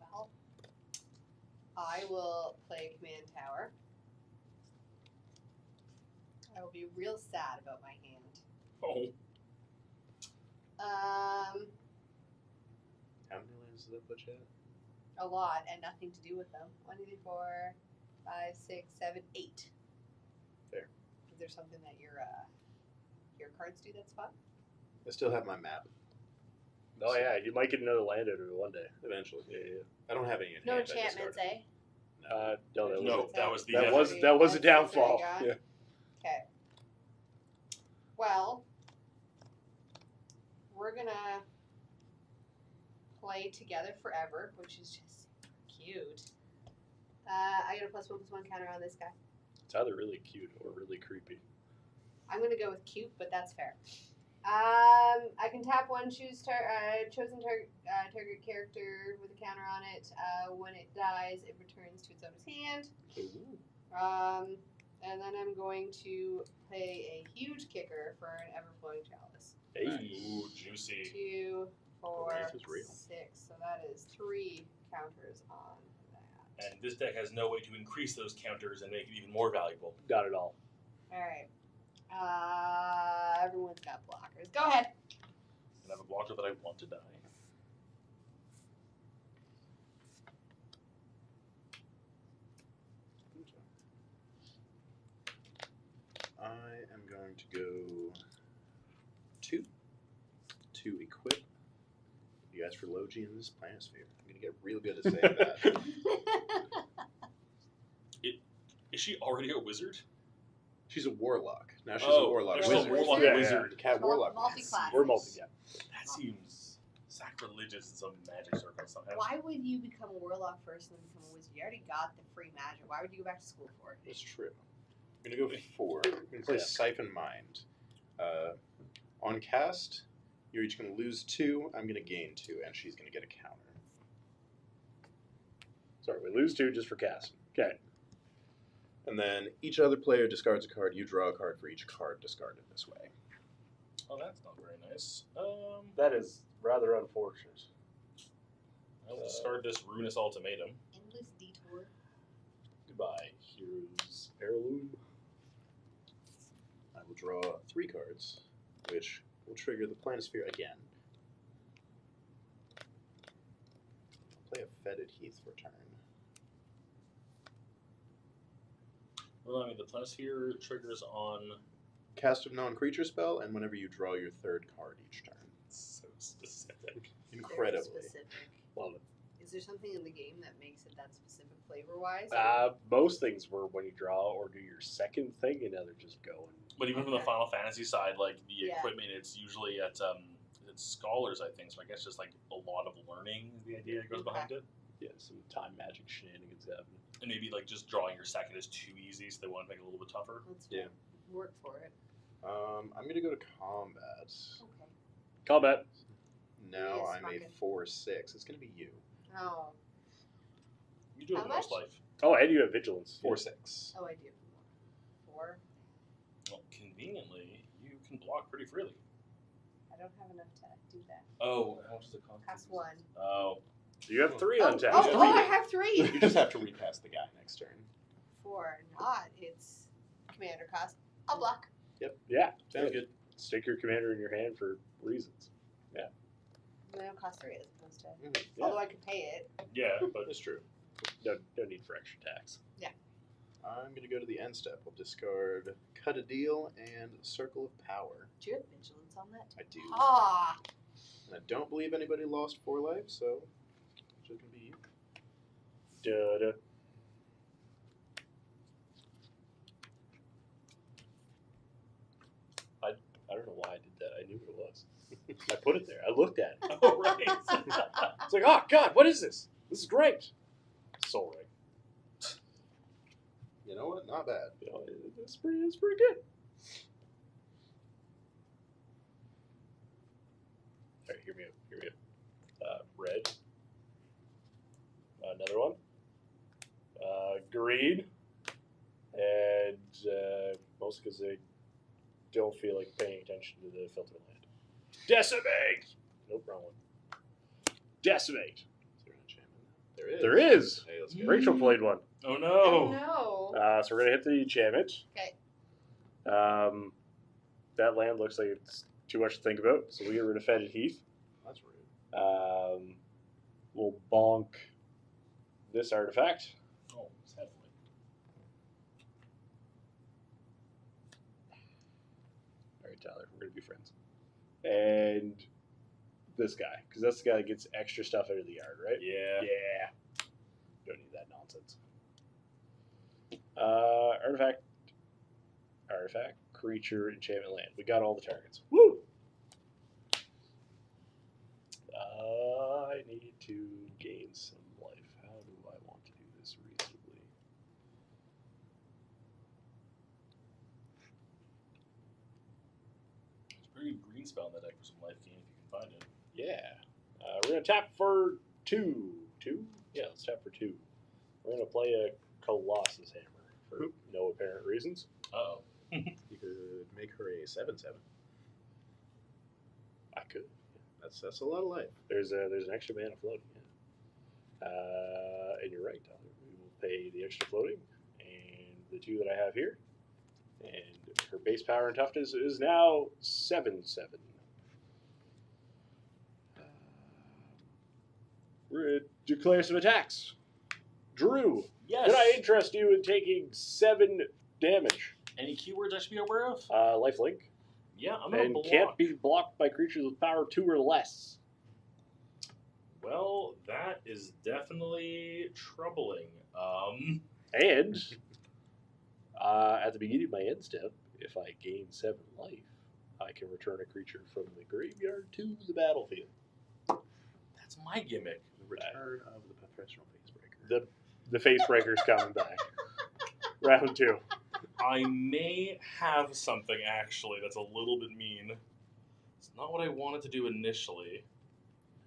Well, I will play Command Tower. I will be real sad about my hand. Oh, How many lands does that put you at? A lot and nothing to do with them. 1, 2, 3, 4, 5, 6, 7, 8. Fair. Is there something that your cards do that's fun? I still have my map. Oh yeah, you might get another land out of it one day. Eventually. Yeah. I don't have any in No hand, I enchantments, discarded. eh? No, that was No, it. that was the That end. was a downfall. That's Yeah. Okay. Well, we're gonna play Together Forever, which is just cute. I get a +1/+1 counter on this guy. It's either really cute or really creepy. I'm gonna go with cute, but that's fair. I can tap one, choose chosen target character with a counter on it. When it dies, it returns to its owner's hand. Ooh. And then I'm going to play a huge kicker for an Everflowing Chalice. Hey. Ooh, juicy. 2, 4, math is real. 6. So that is 3 counters on that. And this deck has no way to increase those counters and make it even more valuable. Got it all. All right. Everyone's got blockers. Go ahead. And I have a blocker that I want to die. I am going to go 2 to equip. You asked for Logian's Planisphere. I'm going to get real good at saying that. Is she already a wizard? She's a warlock. Now she's Oh, a warlock she's a wizard. warlock wizard. Cat warlock. Multi-class. We're multi, yeah. That seems sacrilegious in some magic circles somehow. Why would you become a warlock first and then become a wizard? You already got the free magic. Why would you go back to school for it? That's true. I'm going to go 4. I'm going to play Yeah. Siphon Mind. On cast, you're each going to lose 2. I'm going to gain 2, and she's going to get a counter. Sorry, we lose 2 just for cast. Okay. And then each other player discards a card. You draw a card for each card discarded this way. Oh, that's not very nice. That is rather unfortunate. I will discard this Ruinous Ultimatum. Endless detour. Goodbye, Heroes Heirloom. I will draw 3 cards, which will trigger the Planisphere again. I'll play a Fetid Heath for turn. Remind me, the Planisphere triggers on... Cast of non-creature spell, and whenever you draw your 3rd card each turn. So specific. Incredibly. Very specific. Love it. Is there something in the game that makes it that specific flavor-wise? Most things were when you draw or do your second thing, and now they're just going. But even from the Okay. Final Fantasy side, like the Yeah. equipment, it's usually at it's scholars, I think. So I guess just like a lot of learning is the idea that goes Okay. behind it. Yeah, some time magic shenanigans happening. And maybe like just drawing your second is too easy, so they want to make it a little bit tougher. Let's Yeah. work for it. I'm going to go to combat. Okay. Combat. Now Yes, I'm a market. 4/6. It's going to be you. Oh. You do How have the most much? life. Oh, and you have vigilance. 4/6. Oh, I do. 4. Well, conveniently, you can block pretty freely. I don't have enough to do that. Oh, how much does it cost? Cost 1. Oh, You have 3 Oh, untapped. I have 3. You just have to recast the guy next turn. 4 not. It's commander cost. I'll block. Yeah, Sounds good. Stick your commander in your hand for reasons. They don't cost 3 as opposed to. Yeah. Although I could pay it. yeah, but That's true. No need for extra tax. I'm going to go to the end step. I'll discard Cut a Deal and Circle of Power. Do you have vigilance on that? I do. Ah. And I don't believe anybody lost 4 life, so it's just going to be you. Da-da. I don't know why I did that. I knew what it was. I put it there. I looked at it. oh right. It's like, oh God, what is this? This is great. Soul Ring. You know what? Not bad. You know, it's pretty good. All right, hear me out. Red. Another one. Green. And mostly because they don't feel like paying attention to the filter land. Decimate! Nope, wrong one. Decimate. Is there an enchantment? There is. There is. Hey, let's go. Rachel played one. Oh Oh no. no. So we're going to hit the enchantment. Okay. That land looks like it's too much to think about, so we get rid of Fetid Heath. That's rude. We'll bonk this artifact. Oh, sadly. All right, Tyler, we're going to be friends. And this guy, because that's the guy that gets extra stuff out of the yard, right? Yeah. Yeah. Don't need that nonsense. Artifact, creature, enchantment land. We got all the targets. Woo! need to gain some life. How do I want to do this reasonably? It's a pretty good green spell in that deck for some life gain if you can find it. Yeah. We're going to tap for 2. 2? Yeah, let's tap for 2. We're going to play a Colossus Hammer for no apparent reasons. Uh-oh. You could make her a 7/7. I could. That's a lot of life. There's an extra mana floating. Yeah. And you're right, Tyler. We will pay the extra floating and the 2 that I have here. And her base power and toughness is now 7/7. Declare some attacks. Drew, Yes. could I interest you in taking 7 damage? Any keywords I should be aware of? Lifelink. Yeah, I'm going to And block. can't be blocked by creatures with power 2 or less. Well, that is definitely troubling. And at the beginning of my end step, if I gain 7 life, I can return a creature from the graveyard to the battlefield. That's my gimmick. The return of the professional facebreaker. The Facebreaker's coming back. Round 2. I may have something, actually, that's a little bit mean. It's not what I wanted to do initially.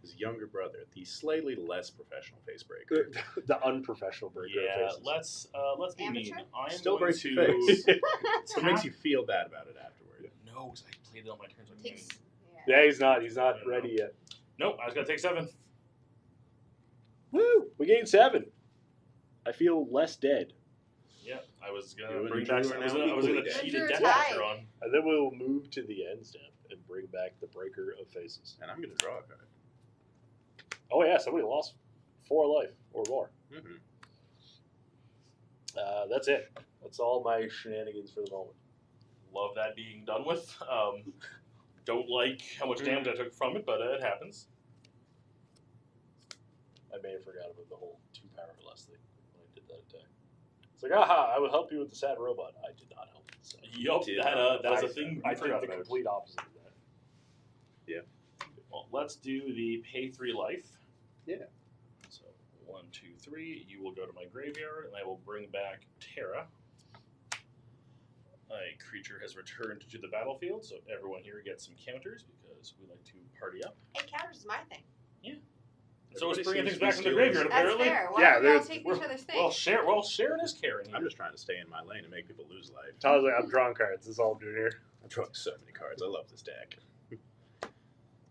His younger brother, the slightly less professional facebreaker. The unprofessional breaker. Yeah, of faces. let's be mean. Amateur? I am Still going breaks to your face. It tap- makes you feel bad about it afterward. No, because I played it on my turn. So I Takes, can't- yeah. Yeah, he's not ready yet. Nope, I was gonna take 7. Woo! We gained 7. I feel less dead. Yeah, I was You gonna and bring Drew back. are I was now gonna equally cheat dead. a You're death tied. watcher on. And then we'll move to the end step and bring back the Breaker of Faces. And I'm going to draw a card. Oh yeah, somebody lost 4 life or more. Mm-hmm. That's it. That's all my shenanigans for the moment. Love that being done with. Don't like how much damage I took from it, but it happens. I may have forgot about the whole 2 power or less thing when I did that attack. It's like, aha, I will help you with the sad robot. I did not help with the sad robot. Yup, Did that is I- a thing I I forgot did the about. complete opposite of that. Well, let's do the pay 3 life. Yeah. So 1, 2, 3. You will go to my graveyard, and I will bring back Terra. A creature has returned to the battlefield, so everyone here gets some counters because we like to party up. Hey, counters is my thing. So it's Everybody bringing seems things to be back from the stealing. graveyard, That's apparently. fair. Why Yeah, are we all there's- taking each other's thing? Well, Sharon is carrying here. I'm just trying to stay in my lane and make people lose life. Tyler's like, I'm drawing cards. That's all I'm doing here. I'm drawing so many cards. I love this deck.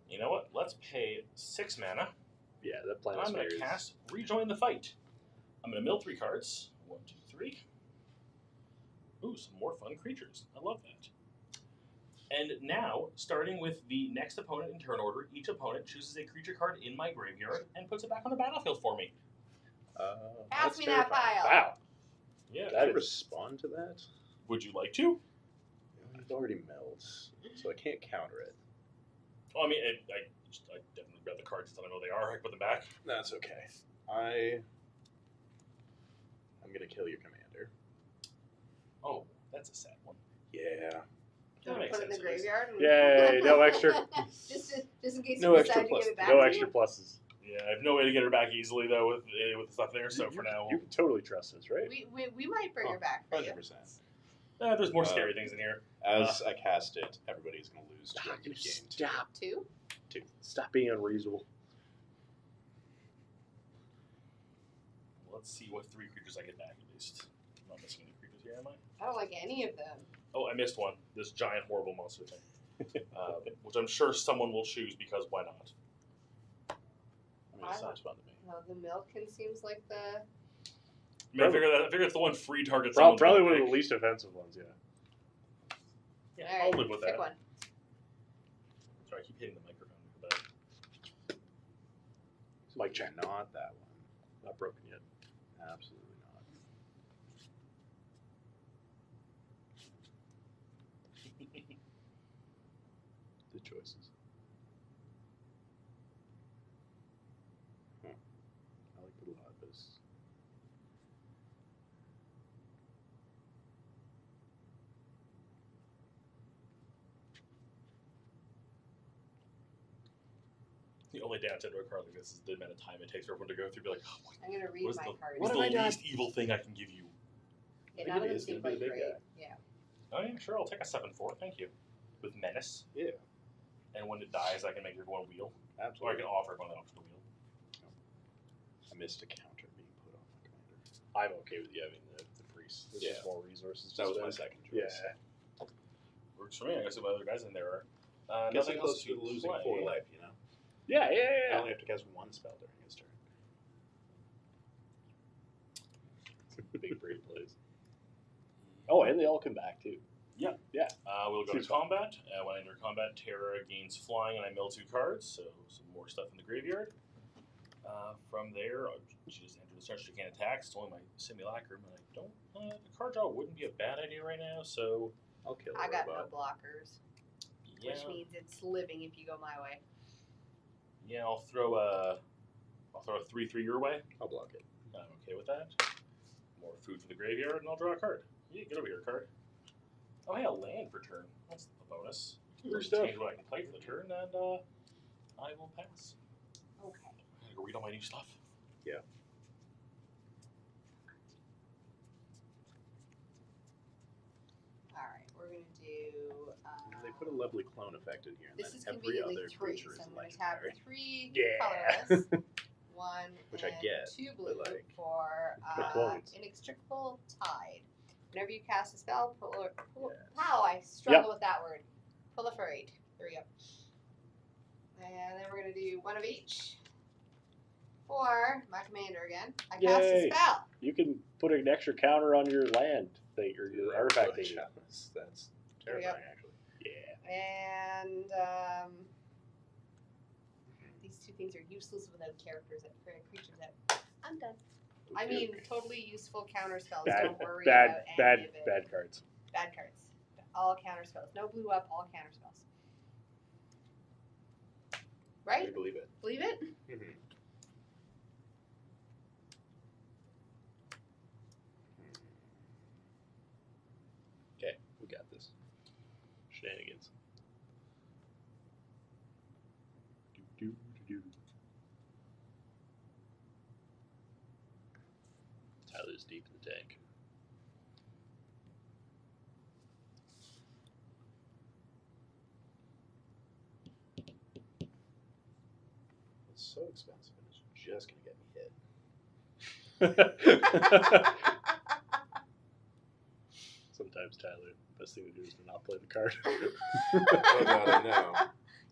You know what? Let's pay 6 mana. Yeah, that plan And is I'm going to fair. cast Rejoin the Fight. I'm going to mill 3 cards. 1, 2, 3. Ooh, some more fun creatures. I love that. And now, starting with the next opponent in turn order, each opponent chooses a creature card in my graveyard and puts it back on the battlefield for me. Pass That's me that terrifying. pile. Wow. Yeah. Can I respond to that? Would you like to? It's already melts, so I can't counter it. Well, I mean, I definitely grab the cards until I know they are. I put them back. That's okay. I'm gonna kill your commander. Oh, that's a sad one. Yeah. Do you want That to put it in makes the sense. graveyard? and- Yay, no extra. just in case No you extra decide to plus. give it back No to extra you. pluses. Yeah, I have no way to get her back easily, though, with the stuff there, so for now... You can totally trust us, right? We might bring her back for you. 100%. there's more scary things in here. As I cast it, everybody's gonna lose 2 Stop. in game 2. Stop. 2? Stop being unreasonable. Let's see what 3 creatures I get back, at least. I'm not missing any creatures here, am I? I don't like any of them. Oh, I missed one. This giant, horrible monster thing. Which I'm sure someone will choose, because why not? I mean, it sounds fun to me. No, the Milken seems like the. I mean, I figure it's the one free target. Probably, someone's gonna one of pick. the least offensive ones, yeah. Yeah, All I'll right, live with pick that. one. Sorry, I keep hitting the microphone. But Mic check. Not that one. Not broken yet. Absolutely not. The choices. I like the Lapis. The only downside to a card like this is the amount of time it takes for everyone to go through. Be like, oh, I'm gonna read what's my the, cards. what's What the have I done? least evil thing I can give you? Yeah, I none of think it them is seem gonna be quite the big great. guy. Yeah. Oh yeah, sure. I'll take a 7/4. Thank you. With menace, Yeah, and when it dies, I can make everyone wheel, or I absolutely. can offer everyone the option to wheel. I missed a counter being put on my commander. I'm okay with you having the priest. There's Yeah. just more resources. to That was my spend. second choice. Yeah. Works for me. I guess what other guys in there are. Guess Nothing I'm else close to losing play. 4 life, you know? Yeah, I only have to cast 1 spell during his turn. Big brave plays. Oh, and they all come back too. We'll go Seems to combat. When I enter combat, Terra gains flying, and I mill 2 cards, so some more stuff in the graveyard. From there, she just entered the turn. She can't attack. It's only my simulacrum, and I don't. The card draw wouldn't be a bad idea right now, so I'll kill I a got no robot. blockers, yeah, which means it's living if you go my way. yeah. I'll throw a 3/3 your way. I'll block it. I'm okay with that. More food for the graveyard, and I'll draw a card. Yeah, get over here, card. Oh, hey, a land for turn. That's a bonus. Your I'll stuff. change what I can play for the turn, and I will pass. Okay. I'm gonna go read all my new stuff. Yeah. All right, we're gonna do. They put a lovely clone effect in here, and This then is every conveniently other 3, creature so is I'm gonna tap legendary. 3 Yeah. colorless, 1 Which I and get, 2 blue but, like, for the clones. inextricable tide. Whenever you cast a spell, Yes. wow, I struggle with that word. Proliferate. There we go. And then we're gonna do 1 of each for my commander again. I cast Yay. a spell. You can put an extra counter on your land thing or your artifact thing. That's There we go. terrifying, actually. Yeah. And these 2 things are useless without characters that creatures that I'm done. I mean, totally useful counter spells. Don't worry about any of it. Bad cards. Bad cards. All counter spells. No blue up. All counter spells. I Right? believe it. Believe it? Mm-hmm. Okay, we got this. Shenanigans. Tyler's deep in the tank. It's so expensive, and it's just gonna get me hit. Sometimes, Tyler, best thing to do is to not play the card. Oh god, I know.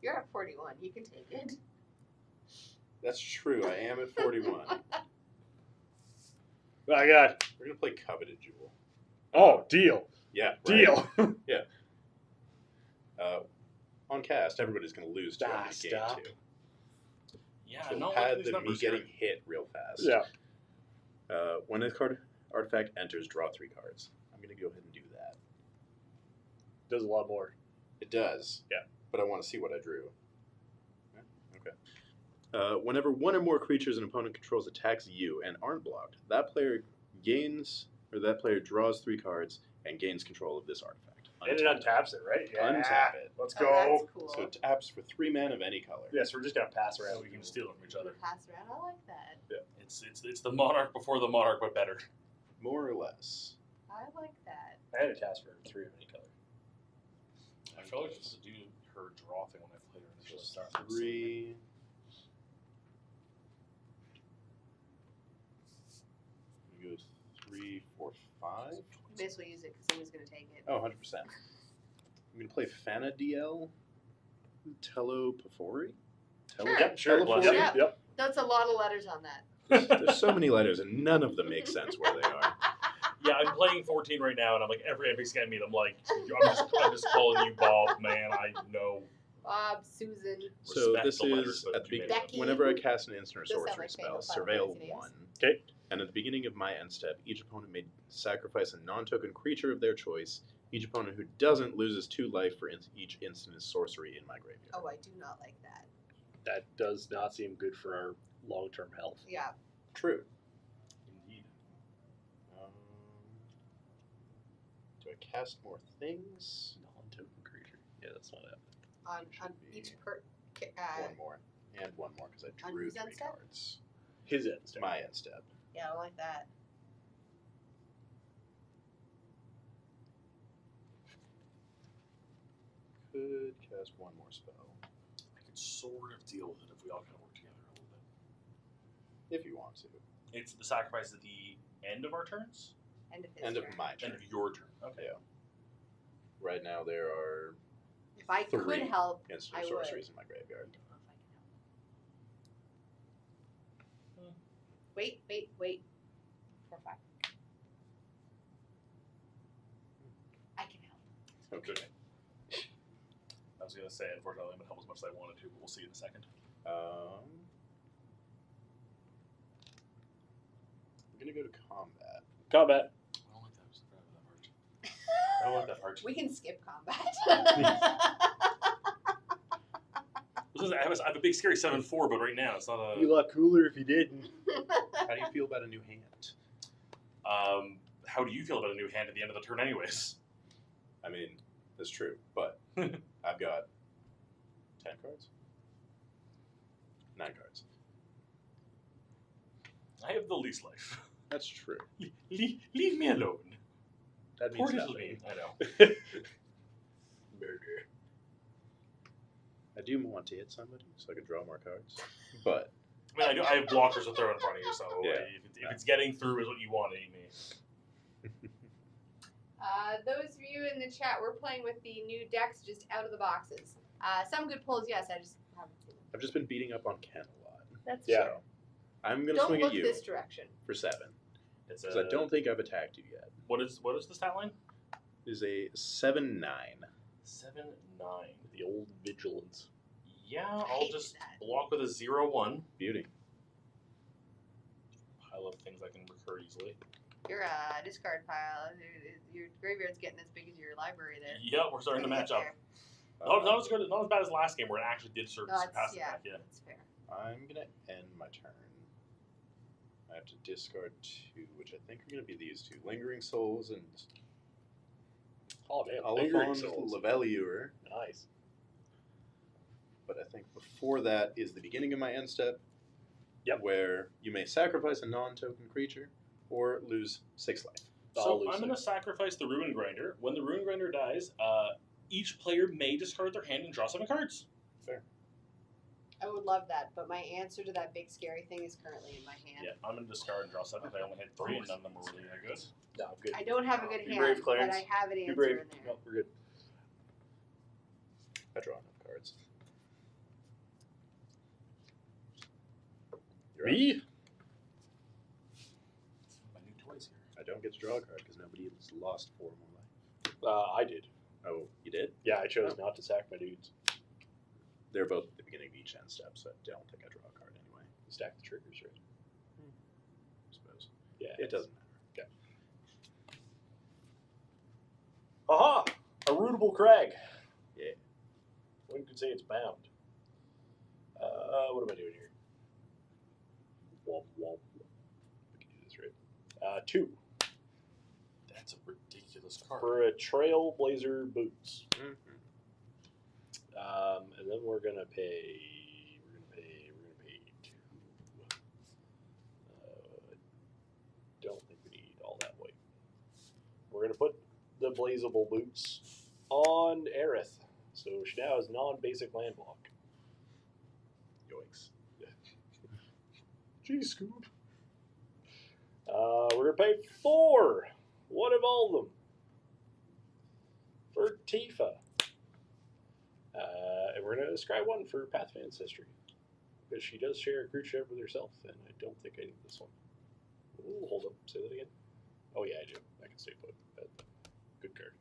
You're at 41. You can take it. That's true. I am at 41. I got. We're gonna play Coveted Jewel. Oh, deal. Yeah, right. Deal. On cast, everybody's gonna lose to Ah, game stop. 2. Yeah, So I'm not pad liking these the me numbers getting here. hit real fast. Yeah. When a card artifact enters, draw 3 cards. I'm gonna go ahead and do that. Does a lot more. It does. Yeah. But I want to see what I drew. Yeah, okay. Whenever 1 or more creatures an opponent controls attacks you and aren't blocked, that player draws 3 cards and gains control of this artifact. And it untaps it, right? Yeah. Untap it. Let's Oh, go. that's cool. So it taps for 3 mana of any color. Yes, we're just gonna pass around. We can steal from each other. Pass around. I like that. It's the monarch before the monarch, but better. More or less. I like that. I had a task for 3 of any color. I feel like I'm supposed to do her draw thing when I played her initial start. 3. You go 3, 4, 5. You basically use it because someone's going to take it. Oh, 100%. I'm going to play Fana DL. Tello Pafori? Sure. Yep, sure. Telephone? Yep. Yep. Yep. That's a lot of letters on that. There's so many letters, and none of them make sense where they are. Yeah, I'm playing 14 right now, and I'm like every NPC I meet, I'm like, I'm just calling you Bob, man. I know. Bob, Susan. So Respect this the letters, is but at the you made beginning. them. Becky. Whenever I cast an instant or Those sound sorcery like spell, Final surveil Fantasy names. 1. Okay. And at the beginning of my end step, each opponent may sacrifice a non-token creature of their choice. Each opponent who doesn't loses 2 life for each instant sorcery in my graveyard. Oh, I do not like that. That does not seem good for our long-term health. Yeah. True. Indeed. Do I cast more things? Non-token creature. Yeah, that's not happening. On Should be each one more. And one more because I On drew whose 3 end step? cards. His end It's step. my end step. Yeah, I don't like that. Could cast one more spell. I could sort of deal with it if we all kind of work together a little bit. If you want to. It's the sacrifice at the end of our turns? End of his End turn. of my turn. End of your turn. Okay. Yeah. Right now there are If I 3 could help, instant I would. sorceries in my graveyard. I don't know if I can help. Wait. 4, 5. I can help. Okay. I was going to say, unfortunately, I'm going to help as much as I wanted to, but we'll see in a second. I'm gonna go to combat. Combat. I don't like that. I don't like that part. We can skip combat. I have a big scary 7/4, but right now it's not a. Be a lot cooler if you didn't. How do you feel about a new hand? How do you feel about a new hand at the end of the turn, anyways? I mean, that's true, but I've got 10 cards. 9 cards. I have the least life. That's true. Leave me alone. That Poor means little nothing. me. I know. Murder. I do want to hit somebody so I can draw more cards, but I mean, I have blockers to throw in front of you, so Yeah. if it's getting through is what you want, it ain't me. Those of you in the chat, we're playing with the new decks just out of the boxes. Some good pulls, yes. I just haven't seen them. I've just been beating up on Ken a lot. That's Yeah. true. So I'm gonna Don't swing look at you this direction. for 7 It's because I don't think I've attacked you yet. What is the stat line? It is a 7/9. 7/9. The old vigilance. Yeah, I I'll hated just that. block with a 0/1. Beauty. Pile of things I can recur easily. Your discard pile, your graveyard's getting as big as your library there. Yeah, we're starting to Gonna match get up. there. Not as good, not as bad as last game where it actually did No, surpass it's, the yeah, back. Yeah. that's fair. I'm gonna end my turn. I have to discard 2, which I think are gonna be these 2: Lingering Souls and Oh man, Lingering Oliphant Souls. Levelure. Nice. But I think before that is the beginning of my end step. Yep. Where you may sacrifice a non-token creature or lose 6 life. I'll So lose I'm going to sacrifice the Ruin Grinder. When the Ruin Grinder dies, each player may discard their hand and draw 7 cards. I would love that, but my answer to that big scary thing is currently in my hand. Yeah, I'm going to discard and draw 7. I only hit 3, and none of them were really that good. No, I'm good. I don't have a good Be hand, brave, but Clarence. I have an Be answer brave. in there. No, we're good. I draw enough cards. You're up. Me? My new toys here. I don't get to draw a card because nobody has lost 4 more life. I did. Oh, you did? Yeah, I chose not to sack my dudes. They're both at the beginning of each end step, so I don't think I draw a card anyway. Stack the triggers, right? I suppose. Yeah. It doesn't matter. Aha! A rootable crag. Yeah. One could say it's bound. What am I doing here? Womp womp. We can do this, right? 2 That's a ridiculous card. for a Trailblazer Boots. Mm-hmm. And then we're gonna pay 2. Don't think we need all that weight. We're gonna put the Blazable Boots on Aerith, so she now has non-basic land block. Yoinks. Gee, Scoob. We're gonna pay 4. One of all of them for Tifa. And we're gonna scry 1 for Path of Ancestry because she does share a creature with herself, and I don't think I need this one. Ooh, hold up, say that again. Oh yeah, I do. I can stay put. Good card.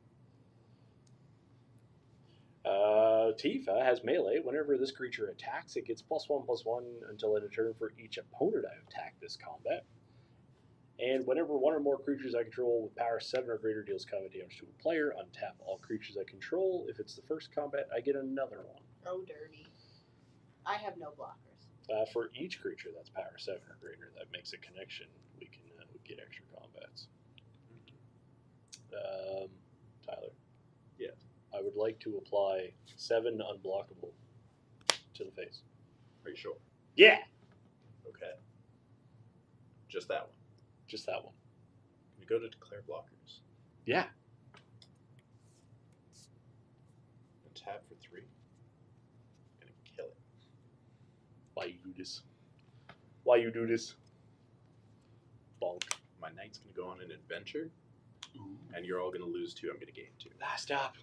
Tifa has melee. Whenever this creature attacks, it gets +1/+1 until end of turn for each opponent I attack this combat. And whenever one or more creatures I control with power 7 or greater deals combat damage to a player, untap all creatures I control. If it's the first combat, I get another one. Oh, dirty. I have no blockers. For each creature that's power 7 or greater that makes a connection, we can get extra combats. Tyler. Yes. I would like to apply 7 unblockable to the face. Are you sure? Yeah. Okay. Just that one. Just that one. Can we go to declare blockers? Yeah. And tap for 3. Gonna kill it. Why you do this? Why you do this? Bonk. My knight's gonna go on an adventure, and you're all gonna lose 2. I'm gonna gain 2. Stop.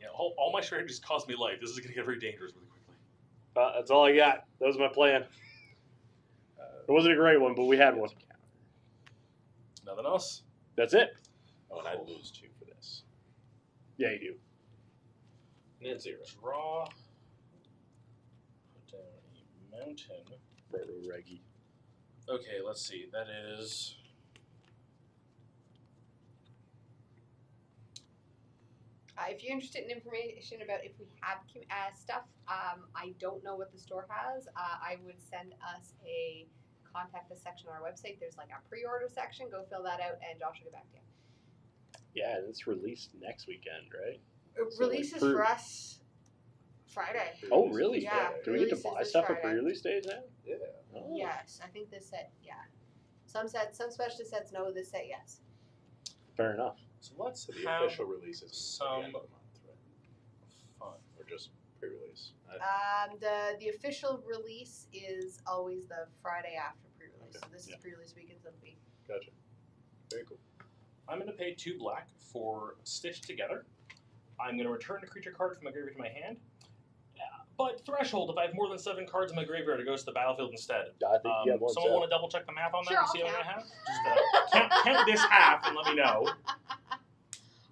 Yeah, all my strategies cost me life. This is going to get very dangerous really quickly. That's all I got. That was my plan. It wasn't a great one, but we had one. Nothing else? That's it. Oh, and I lose 2 for this. Yeah, you do. And then 0. Draw. Put down a mountain. Reggie. Okay, let's see. That is... If you're interested in information about if we have stuff, I don't know what the store has. I would send us a contact us section on our website. There's like a pre-order section. Go fill that out, and Josh will get back to you. Yeah, and it's released next weekend, right? It So, like, releases pre- for us Friday. Oh, really? Yeah, Do we get to releases buy this stuff for Friday. pre-release days now? Yeah. Oh. Yes, I think this set. Yeah, some specialty sets no. This set yes. Fair enough. So let's So the have official release is some at the end of the month, right? fun. Or just pre-release. The official release is always the Friday after pre-release. Okay. So this Yeah. is pre-release weekend. So it'll be Gotcha. Very cool. I'm going to pay 2 black for Stitched Together. I'm going to return a creature card from my graveyard to my hand. But Threshold, if I have more than 7 cards in my graveyard, it goes to the battlefield instead. I think you have one Someone set. want to double check the math on that Sure, and see I'll how many I count. have? Just count this half and let me know.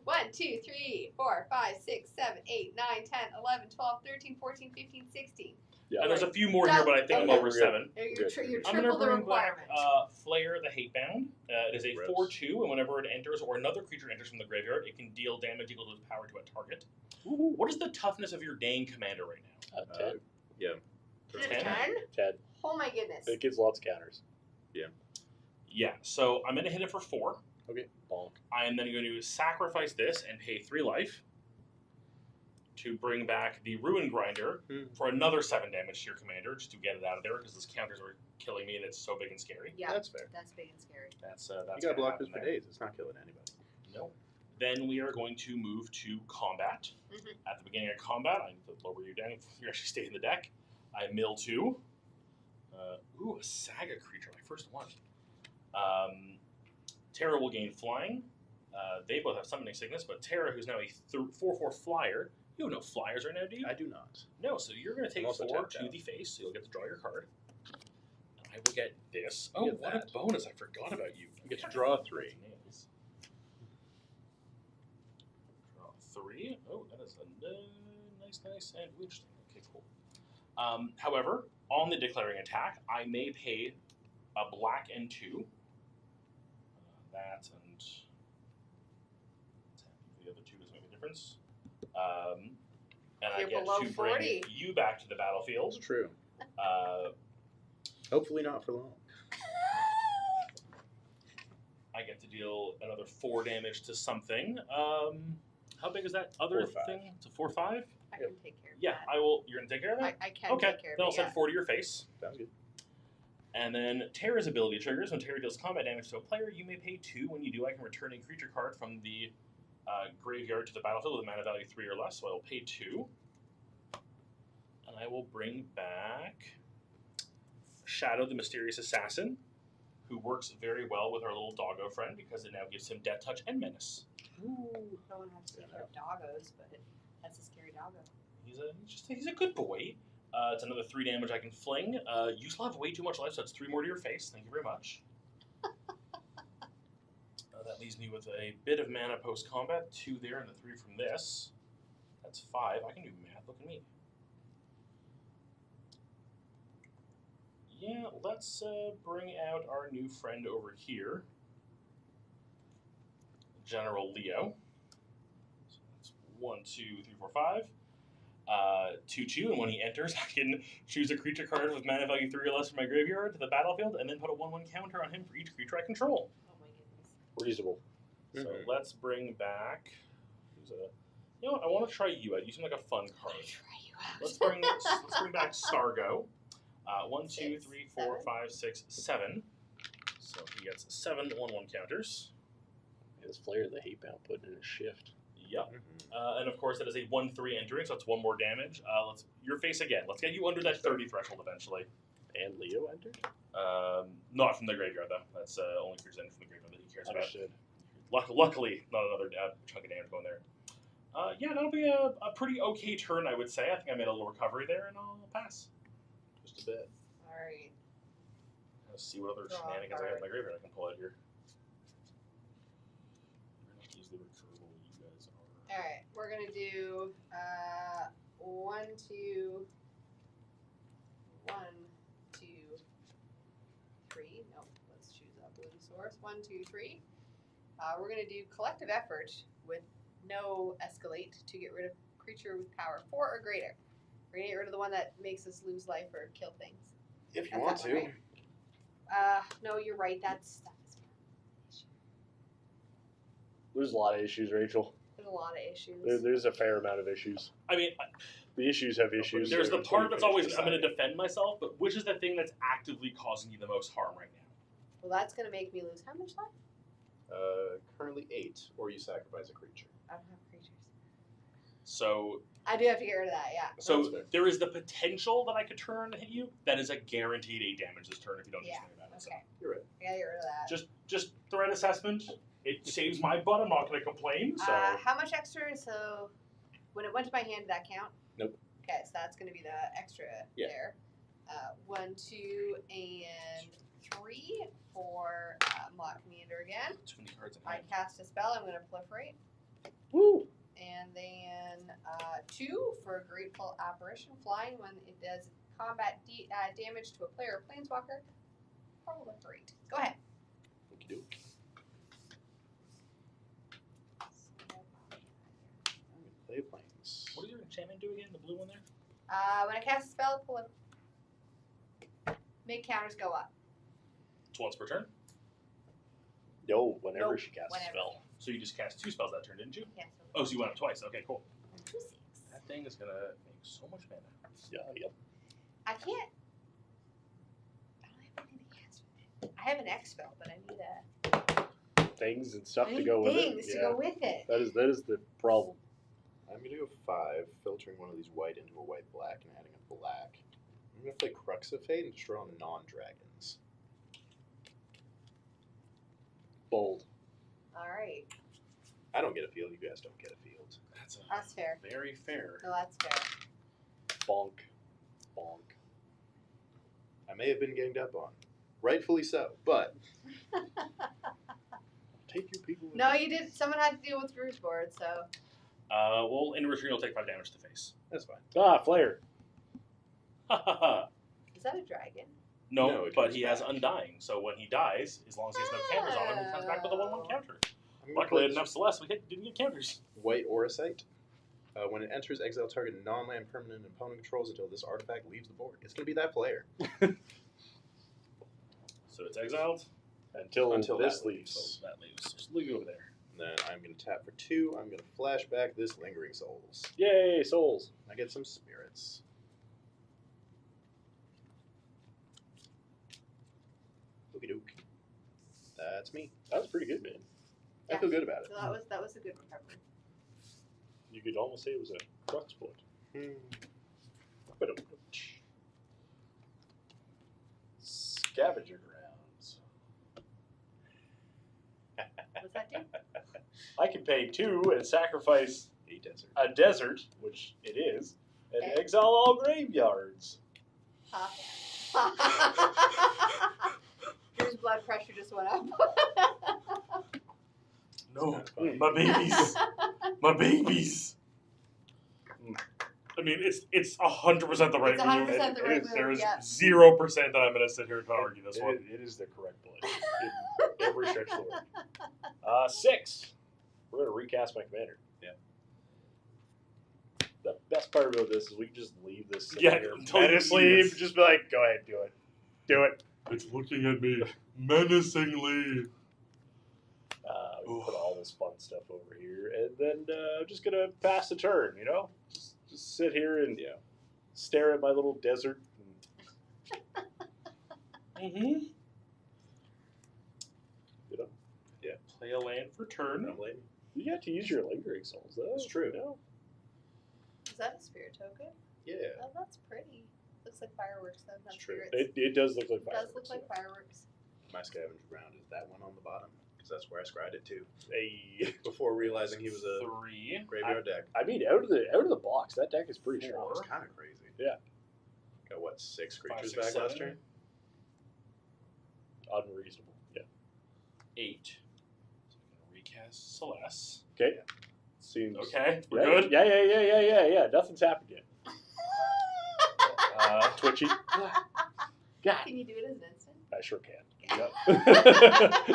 1, 2, 3, 4, 5, 6, 7, 8, 9, 10, 11, 12, 13, 14, 15, 16. Yeah. And there's a few more here, but I think I'm Okay. over 7. You're Good. I'm triple the going to bring back requirement. Flayer the Hatebound. It is a Gross. 4/2, and whenever it enters or another creature enters from the graveyard, it can deal damage equal to its power to a target. Ooh. What is the toughness of your Dane commander right now? 10. Yeah. Is it 10? 10? 10. Oh my goodness. It gives lots of counters. Yeah, so I'm going to hit it for 4. Okay. Bonk. I am then going to sacrifice this and pay 3 life to bring back the Ruin Grinder for another 7 damage to your commander, just to get it out of there, because those counters are killing me and it's so big and scary. Yeah, That's fair. that's big and scary. That's You got gonna block happen this for there. days. It's not killing anybody. No. Then we are going to move to combat. Mhm. At the beginning of combat, I need to lower you down if you actually stay in the deck. I mill 2. Ooh, a Saga creature, my first one. Terra will gain flying. They both have summoning sickness, but Terra, who's now a 4/4 flyer, you have no flyers right now, do you? I do not. No, so you're going to take I'm also 4 tapped to out. the face, so you'll get to draw your card. And I will get this. You Oh, get what that. a bonus! I forgot about you. You get to draw 3. Nails. Draw 3. Oh, that is a nice, and interesting. Okay, cool. However, on the declaring attack, I may pay a black and 2. That and the other 2 doesn't make a difference. And You're I get below to 40. bring you back to the battlefield. It's true. Uh, Hopefully not for long. I get to deal another 4 damage to something. How big is that other 4/5. thing? It's a 4/5? I can take care of Yeah, that. I will. You're gonna take care of that. I can Okay, take care of then I'll it. send Yeah. 4 to your face. Sounds good. And then Terra's ability triggers. When Terra deals combat damage to a player, you may pay 2. When you do, I can return a creature card from the graveyard to the battlefield with a mana value 3 or less. So I will pay 2. And I will bring back Shadow the Mysterious Assassin, who works very well with our little doggo friend because it now gives him Death Touch and Menace. Ooh, no one has to take care of doggos, but that's a scary doggo. He's a good boy. It's another 3 damage I can fling. You still have way too much life, so it's 3 more to your face. Thank you very much. That leaves me with a bit of mana post-combat. 2 there and the 3 from this. That's 5. I can do math. Look at me. Yeah, let's bring out our new friend over here. General Leo. So that's 1, 2, 3, 4, 5. 2/2, and when he enters, I can choose a creature card with mana value 3 or less from my graveyard to the battlefield, and then put a 1/1 counter on him for each creature I control. Oh my goodness. Reasonable. So let's bring back. Who's a You know what? I want to try you out. You seem like a fun card. Try you out. Let's bring back Stargo. 1, 2, 6, 3, 4, 7. 5, 6, 7. So he gets 7 1/1 counters. His Flare, the hate bound, putting in a shift. Yep. And of course, that is a 1/3 entering, so that's 1 more damage. Let's your face again. Let's get you under that 30 threshold eventually. And Leo entered? Not from the graveyard though. That's only creatures entered from the graveyard that he cares about. Understood. Luckily, not another chunk of damage going there. Yeah, that'll be a pretty okay turn, I would say. I think I made a little recovery there, and I'll pass. Just a bit. Alright. Let's see what other Draw a shenanigans I got in my card. graveyard I can pull out here. We're not easily recurable, you guys are. Alright, we're gonna do 1, 2, 1, 2, 3. Nope, let's choose a blue source. 1, 2, 3. We're gonna do collective effort with no escalate to get rid of creature with power 4 or greater. We're gonna get rid of the one that makes us lose life or kill things. If you That's want that one, to. right? No, you're right. That stuff is an issue. There's a lot of issues, Rachel. There's a lot of issues. There's a fair amount of issues. I mean, The issues have issues. there's the until you part that's finish always, I'm going to deciding. defend myself, but which is the thing that's actively causing you the most harm right now? Well, that's gonna make me lose how much life? Currently 8, or you sacrifice a creature. I don't have creatures. So, I do have to get rid of that. Yeah. so That's fair. there is the potential that I could turn and hit you. That is a guaranteed 8 damage this turn if you don't do Yeah, something about it. So Okay. You're right. I gotta get rid of that. just threat assessment. It saves my butt. I'm not going to complain. So How much extra? So when it went to my hand, did that count? Nope. Okay, so that's gonna be the extra Yeah. there. 1, 2, and 3 for Mock Commander again. too many cards in I hand. cast a spell. I'm gonna proliferate. Woo! And then 2 for Grateful Apparition, flying when it does combat damage to a player or planeswalker. Proliferate. Go ahead. Okey doke. I'm gonna play planes. What does your enchantment do again? The blue one there? When I cast a spell, make counters go up. It's once per turn. No, whenever Nope, she casts whenever. a spell. So you just cast 2 spells that turn, didn't you? Yeah. Oh, so you went up twice. Okay, cool. 2, 6. That thing is gonna make so much mana. Yeah, yep. I can't. I don't have anything to cast with it. I have an X spell, but I need Things and stuff I to need go with things it. to Yeah. go with it. That is the problem. I'm gonna go 5, filtering one of these white into a white black and adding a black. I'm gonna play Crux of Fate and destroy all non-dragons. Bold. All right, I don't get a field, you guys don't get a field. That's that's fair. very fair. No, that's fair. Bonk. Bonk. I may have been ganged up on. Rightfully so, but Take your people with No, you. you did. Someone had to deal with Drew's board, so Well, in return, you'll take 5 damage to the face. that's fine. Ah, Flare. is that a dragon? No, No, it but comes he has back. Undying, so when he dies, as long as he has no counters on him, he comes back with a 1/1 counter. I'm gonna Luckily, I play didn't have Celeste, we didn't get counters. White Auracite. When it enters, exile target non-land permanent opponent controls until this artifact leaves the board. It's gonna be that player. So it's exiled. Until this that leaves. So that leaves. Just leave it over there. And then I'm gonna tap for 2. I'm gonna flash back this Lingering Souls. Yay, souls. I get some spirits. Okie doke. That's me. That was pretty good, man. I feel good about it. So that was a good recovery. You could almost say it was a crux point. Scavenger grounds. What's that do? I can pay 2 and sacrifice A desert. a desert, which it is, and Okay. exile all graveyards. Drew's blood pressure just went up. No, That's funny. my babies. My babies. I mean, it's 100% the right It's move. 100% the right move, There is yeah. 0% that I'm going to sit here and argue this one. It is the correct play. In every stretch of the word. 6. We're going to recast my commander. Yeah. The best part about this is we can just leave this sitting Yeah, here until you menacingly, see this. just be like, go ahead, do it. Do it. It's looking at me menacingly. we can put all this fun stuff over here, and then I'm just gonna pass the turn. You know, just sit here and stare at my little desert. Mm-hmm. You know, Play a land for turn. Don't blame me. you get to use your lingering souls, though. That's true. You know? Is that a spirit token? Yeah. Oh, that's pretty. Looks like fireworks though, not It's true. spirits. It does look like It fireworks. does look like fireworks. My scavenger ground is that one on the bottom because that's where I scried it to Hey, before realizing he was a 3. graveyard deck. I mean, out of the box, that deck is pretty strong. It's kind of crazy. Yeah. Got what, 6 5, creatures 6, back 7. last turn? Unreasonable. Yeah. 8. So I'm going to recast Celeste. Okay. Seems Okay, we're yeah, good. Yeah. Nothing's happened yet. Twitchy. God, Can you do it as an instant? I sure can. Okay.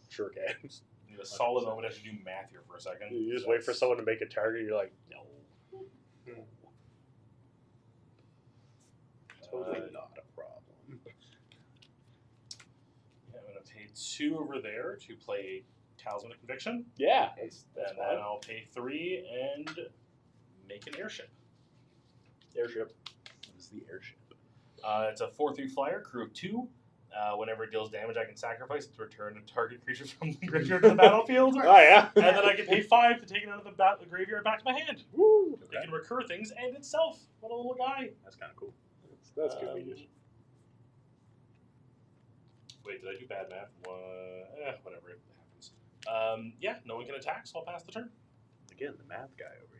Sure can. Need a solid moment. I have to do math here for a second. You just wait for someone to make a target. You're like, no. Totally Uh, not a problem. Yeah, I'm going to pay 2 over there to play Talisman of Conviction. Yeah, that's And then fine. I'll pay 3 and make an airship. Airship. What is the airship? It's a 4/3 flyer, crew of 2. Whenever it deals damage, I can sacrifice it to return a target creature from the graveyard to the battlefield. Oh yeah. And then I can pay 5 to take it out of the graveyard back to my hand. Woo. It can recur things and itself. What a little guy. That's kind of cool. That's convenient. Wait, did I do bad math? Whatever, it happens. Yeah, no one can attack, so I'll pass the turn. Again, the math guy over here.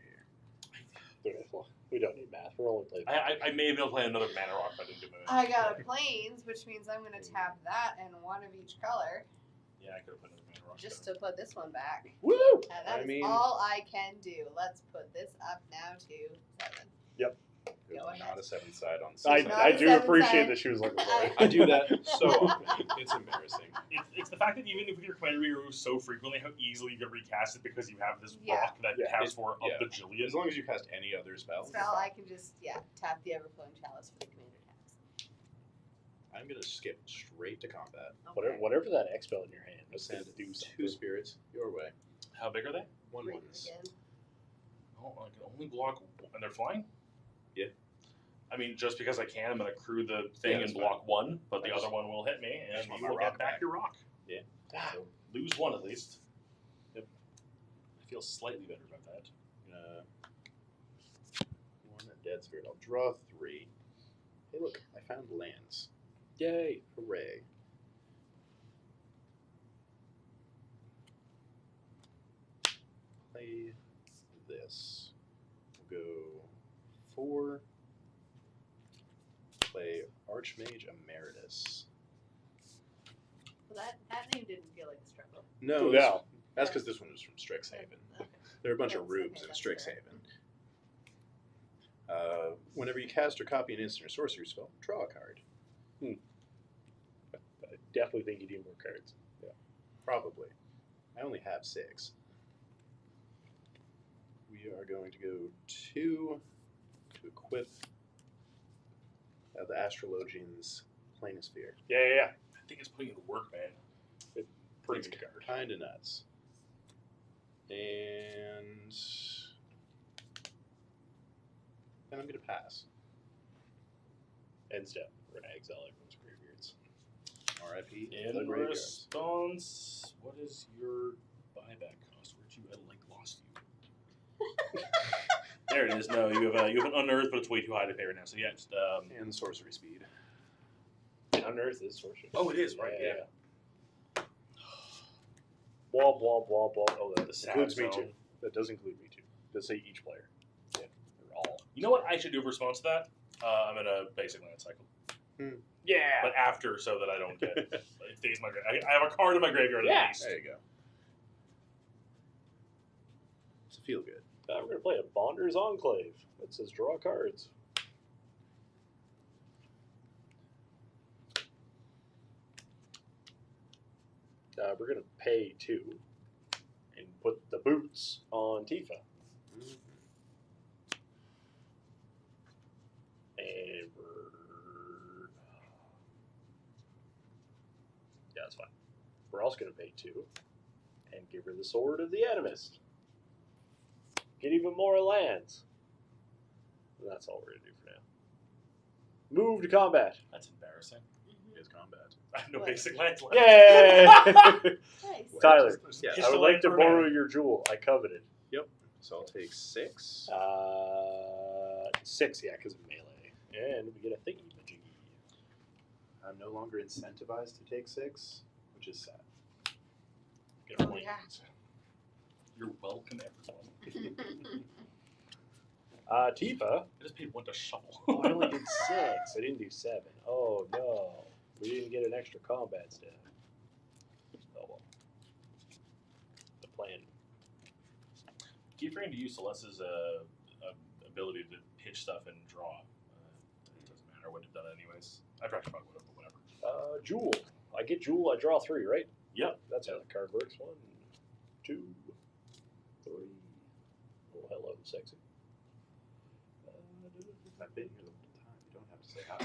We don't need math. We're only playing. I may be able to play another mana rock, but I didn't do it. I got a plains, which means I'm gonna tap that and one of each color Yeah, I could have put another mana rock. just to put this one back. Woo! And that I is mean- all I can do. Let's put this up now to 7. There's Go ahead. not a 7th side on I, season. Not I a do seven appreciate side. that she was looking for it. I do that so often. It's embarrassing. It's the fact that even if your commander removes so frequently, how easily you get recast it because you have this Yeah. rock that Yeah. casts for Yeah. a bajillion. As long as you cast any other spell, Spell, I can just, tap the Everflowing Chalice for the commander taps. I'm going to skip straight to combat. Okay. Whatever that X spell in your hand, let's Send do 2 something. spirits your way. How big are they? 1 Read it ones. again. Oh, I can only block, and they're flying? Yeah. I mean, just because I can, I'm going to crew the thing Yeah, and that's block 1, but the I just- other one will hit me, I just and want you my will get rock back back. your rock. Yeah. So, Lose 1 at least. Yep. I feel slightly better about that. one a dead spirit. I'll draw 3. Hey, look, I found lands. Yay! Hooray. Play this. We'll go 4. Play Archmage Emeritus. Well, that name didn't feel like a struggle. No, No. that's because this one was from Strixhaven. Okay. There are a bunch of That's rubes okay, in that's Strixhaven. Whenever you cast or copy an instant or sorcery spell, draw a card. I definitely think you need more cards. Probably. I only have 6. We are going to go 2 to equip the Astrologian's Planisphere. Yeah. I think it's putting in work, man. Pretty good card. Kind of nuts. And then I'm going to pass. End step. We're gonna exile everyone's graveyards. R.I.P. In the graveyard. response, what is your buyback cost? Where'd you? I lost you. There it is. No, you have an unearthed, but it's way too high to pay right now. So yeah, just And sorcery speed. Unearth is sorcery. Oh, it is, right, yeah. Blah blah blah blah. Oh, that The includes sad me too. zone. That does include me too. Does say each player. Yeah, or all. You know what I should do in response to that? I'm in a basic land cycle, Yeah. but after, so that I don't get it stays in my I have a card in my graveyard Yeah. at least. There you go. It's a feel good. We're gonna play a Bonder's Enclave that says draw cards. We're gonna pay 2 and put the boots on Tifa, and yeah, that's fine. We're also gonna pay 2 and give her the Sword of the Animist. Get even more lands. And that's all we're going to do for now. Move to combat. That's embarrassing. Is combat. I have no What? basic lands left. Yay! Nice. Tyler, Yeah, I would like to borrow your jewel. I covet it. So I'll take 6. 6, yeah, because of melee. And we get a thingy majiggy. I'm no longer incentivized to take 6, which is sad. Get a Oh, point. yeah. You're welcome, everyone. Tifa. I just paid 1 to shuffle. Oh, I only did 6. I didn't do 7. Oh no. We didn't get an extra combat step. Oh well. The plan. Keep trying to use Celeste's ability to pitch stuff and draw. It doesn't matter. I wouldn't have done it anyways. I probably would have, but whatever. Jewel. I get Jewel, I draw 3, right? Yep. That's how the card works. 1, 2, 3. Oh, hello, sexy. I've been here the whole time. You don't have to say hi.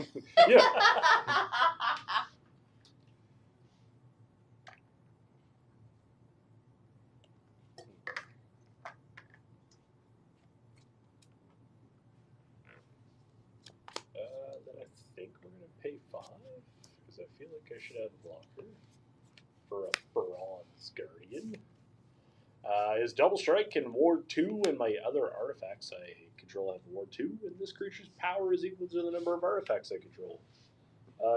Yeah. Then I think we're going to pay 5 because I feel like I should have a blocker for a Bronze Guardian. His double strike can ward 2, and my other artifacts I control have ward 2, and this creature's power is equal to the number of artifacts I control.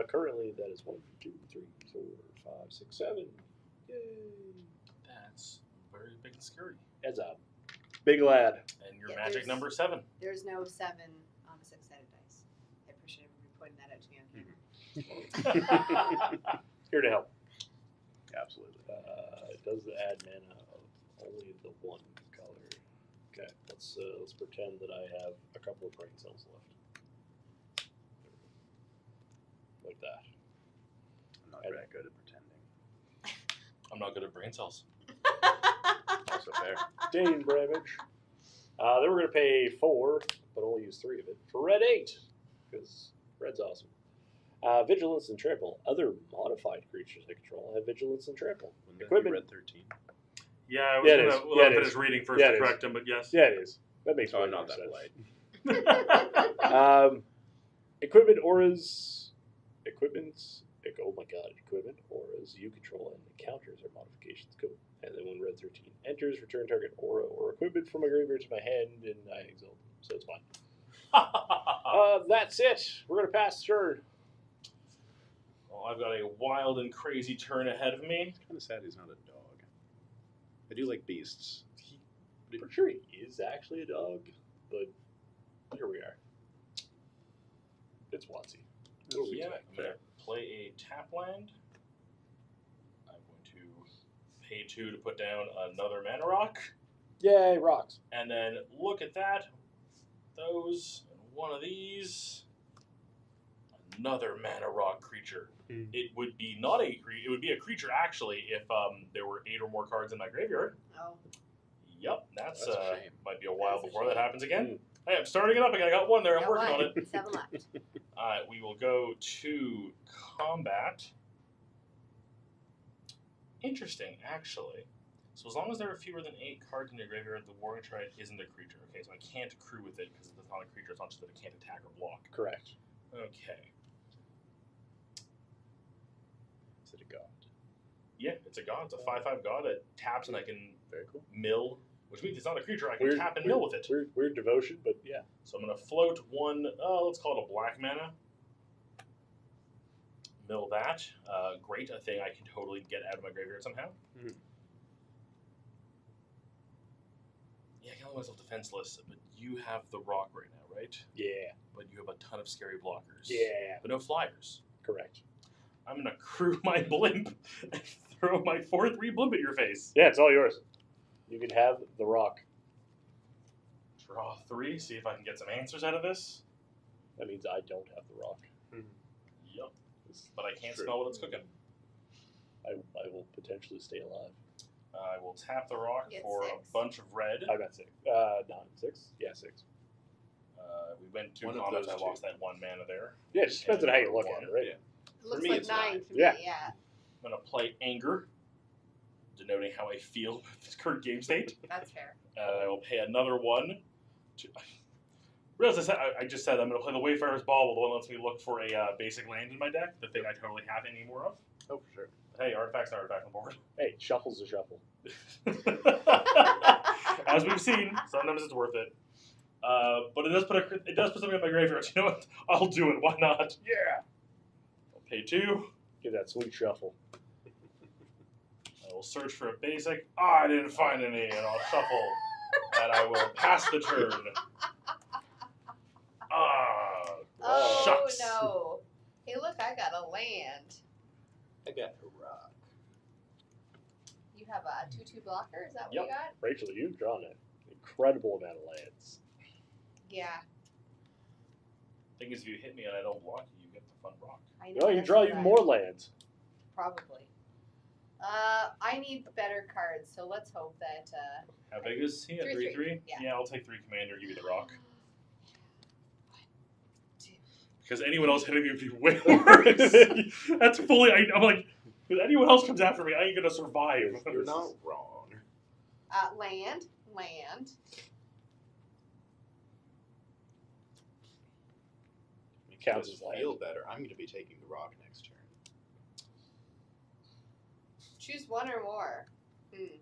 Currently, that is 1, 2, 3, 4, 5, 6, 7. Yay! That's very big and scary. That's a big lad. And your Yeah, magic there's- number 7. There's no 7 on a 6-sided dice. I appreciate everybody pointing that out to me on camera. Here to help. Absolutely. It does add mana of only the 1 color. Okay, let's pretend that I have a couple of brain cells left. Like that. I'm not And- that good at pretending. I'm not good at brain cells. Also fair. Dane Bramage. Then we're going to pay 4, but only use 3 of it, for red 8, because red's awesome. Vigilance and Trample. Other modified creatures I control have Vigilance and Trample. Wouldn't that Equipment. be red 13? Yeah, I was Yeah, it going is. to Yeah, it finish is. reading first Yeah, to it is. correct him, but yes. Yeah, it is. That makes Oh, way I'm more not that sense. polite. Equipment auras. Equipment auras you control and encounters or modifications. Cool. And then when red 13 enters, return target aura or equipment from my graveyard to my hand, and I exalt them. So it's fine. That's it. We're going to pass the turn. Well, I've got a wild and crazy turn ahead of me. Kind of sad he's not a dog. I do like beasts. For sure he is actually a dog, but here we are. It's Watsy. What do we Yeah, expect? I'm going to play a tap land. I'm going to pay 2 to put down another mana rock. Yay, rocks. And then look at that. Those, and one of these. Another mana rock creature. Hmm. It would be not a it would be a creature actually if there were 8 or more cards in my graveyard. Oh. Yep, that's That's a shame. might be a while That's a before that shame. happens again. Hey, I'm starting it up again. I got 1 there. I'm Got working on one. it. 7 left. Alright, we will go to combat. Interesting, actually. So as long as there are fewer than 8 cards in your graveyard, the Warring Triad isn't a creature. Okay, so I can't accrue with it because it's not a creature. It's not just that it can't attack or block. Correct. Okay. Is it a god? Yeah, it's a god. It's a 5/5 god that taps and I can Very cool. mill, which means it's not a creature. I can tap and mill with it. Weird devotion, but yeah. So I'm going to float 1, let's call it a black mana. Mill that. Great, a thing I can totally get out of my graveyard somehow. Mhm. Yeah, I can let myself defenseless, but you have the rock right now, right? Yeah. But you have a ton of scary blockers. Yeah. But no flyers. Correct. I'm going to crew my blimp and throw my 4/3 blimp at your face. Yeah, it's all yours. You can have the rock. Draw 3, see if I can get some answers out of this. That means I don't have the rock. Yep. But I can't True. smell what it's cooking. I will potentially stay alive. I will tap the rock Get for 6. a bunch of red. I got 6. Not 6. Yeah, 6. We went to One of combat, those I two. lost that 1 mana there. Yeah, it just depends on how you look One. at it, right? Yeah. It looks me, like it's 9 9. to me, Yeah. yeah. I'm going to play Anger. denoting how I feel with this current game state. That's fair. I will pay another one. Realize I just said I'm going to play the Wayfarer's Bauble, the one that lets me look for a basic land in my deck, the thing I totally have any more of. Oh, for sure. Hey, artifact's an artifact on board. Hey, shuffle's a shuffle. As we've seen, sometimes it's worth it. But it does put something in my graveyard. You know what? I'll do it. Why not? Yeah. I'll pay 2. Give that sweet shuffle. I will search for a basic. I didn't find any, and I'll shuffle, and I will pass the turn. Oh Shucks. no! Hey, look, I got a land. I got a rock. You have a 2/2 blocker. Is that what Yep. you got? Rachel, you've drawn an incredible amount of lands. Yeah, Thing is, if you hit me and I don't block you, you get the fun rock. I know. No, you that's draw what even I- more lands. Probably. I need better cards, so let's hope that. How big is he? A 3/3. 3/3? Yeah. I'll take 3 commander, give you the rock. Because anyone else hitting me would be way worse. That's fully. I'm like, if anyone else comes after me, I ain't gonna survive. You're not wrong. Land. It counts To as land. feel better, I'm going to be taking the rock next turn. Choose one or more. It's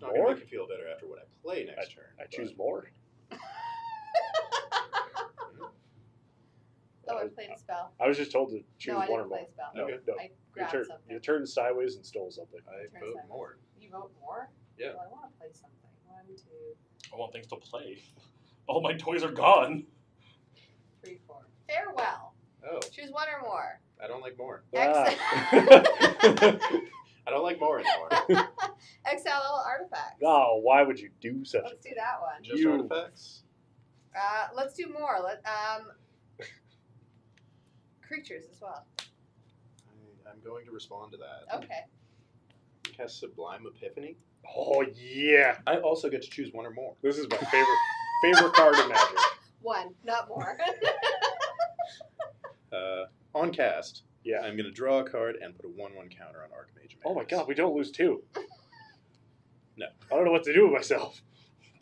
not going More? to make you feel better after what I play next turn. I but- choose more. Oh, I played a spell. I was just told to choose No, I one or didn't more. play a spell. No, Okay. no. I You, grabbed something. you turned sideways and stole something. I Turn vote sideways. more. You vote more? Yeah. Well, I want to play something. 1, 2, I want things to play. All my toys are gone. 3, 4. Farewell. Oh, Choose one or more. I don't like more. Ah. I don't like more anymore. Exile all artifacts. Oh, why would you do such a Let's do that one. Just You- artifacts? Let's do more. Creatures as well. I'm going to respond to that. Okay. Cast Sublime Epiphany. Oh yeah, I also get to choose one or more. this is my favorite card in Magic. One, not more. On cast, Yeah. I'm going to draw a card and put a 1/1 counter on Archmage. Oh my Magus. god, we don't lose 2. No. I don't know what to do with myself.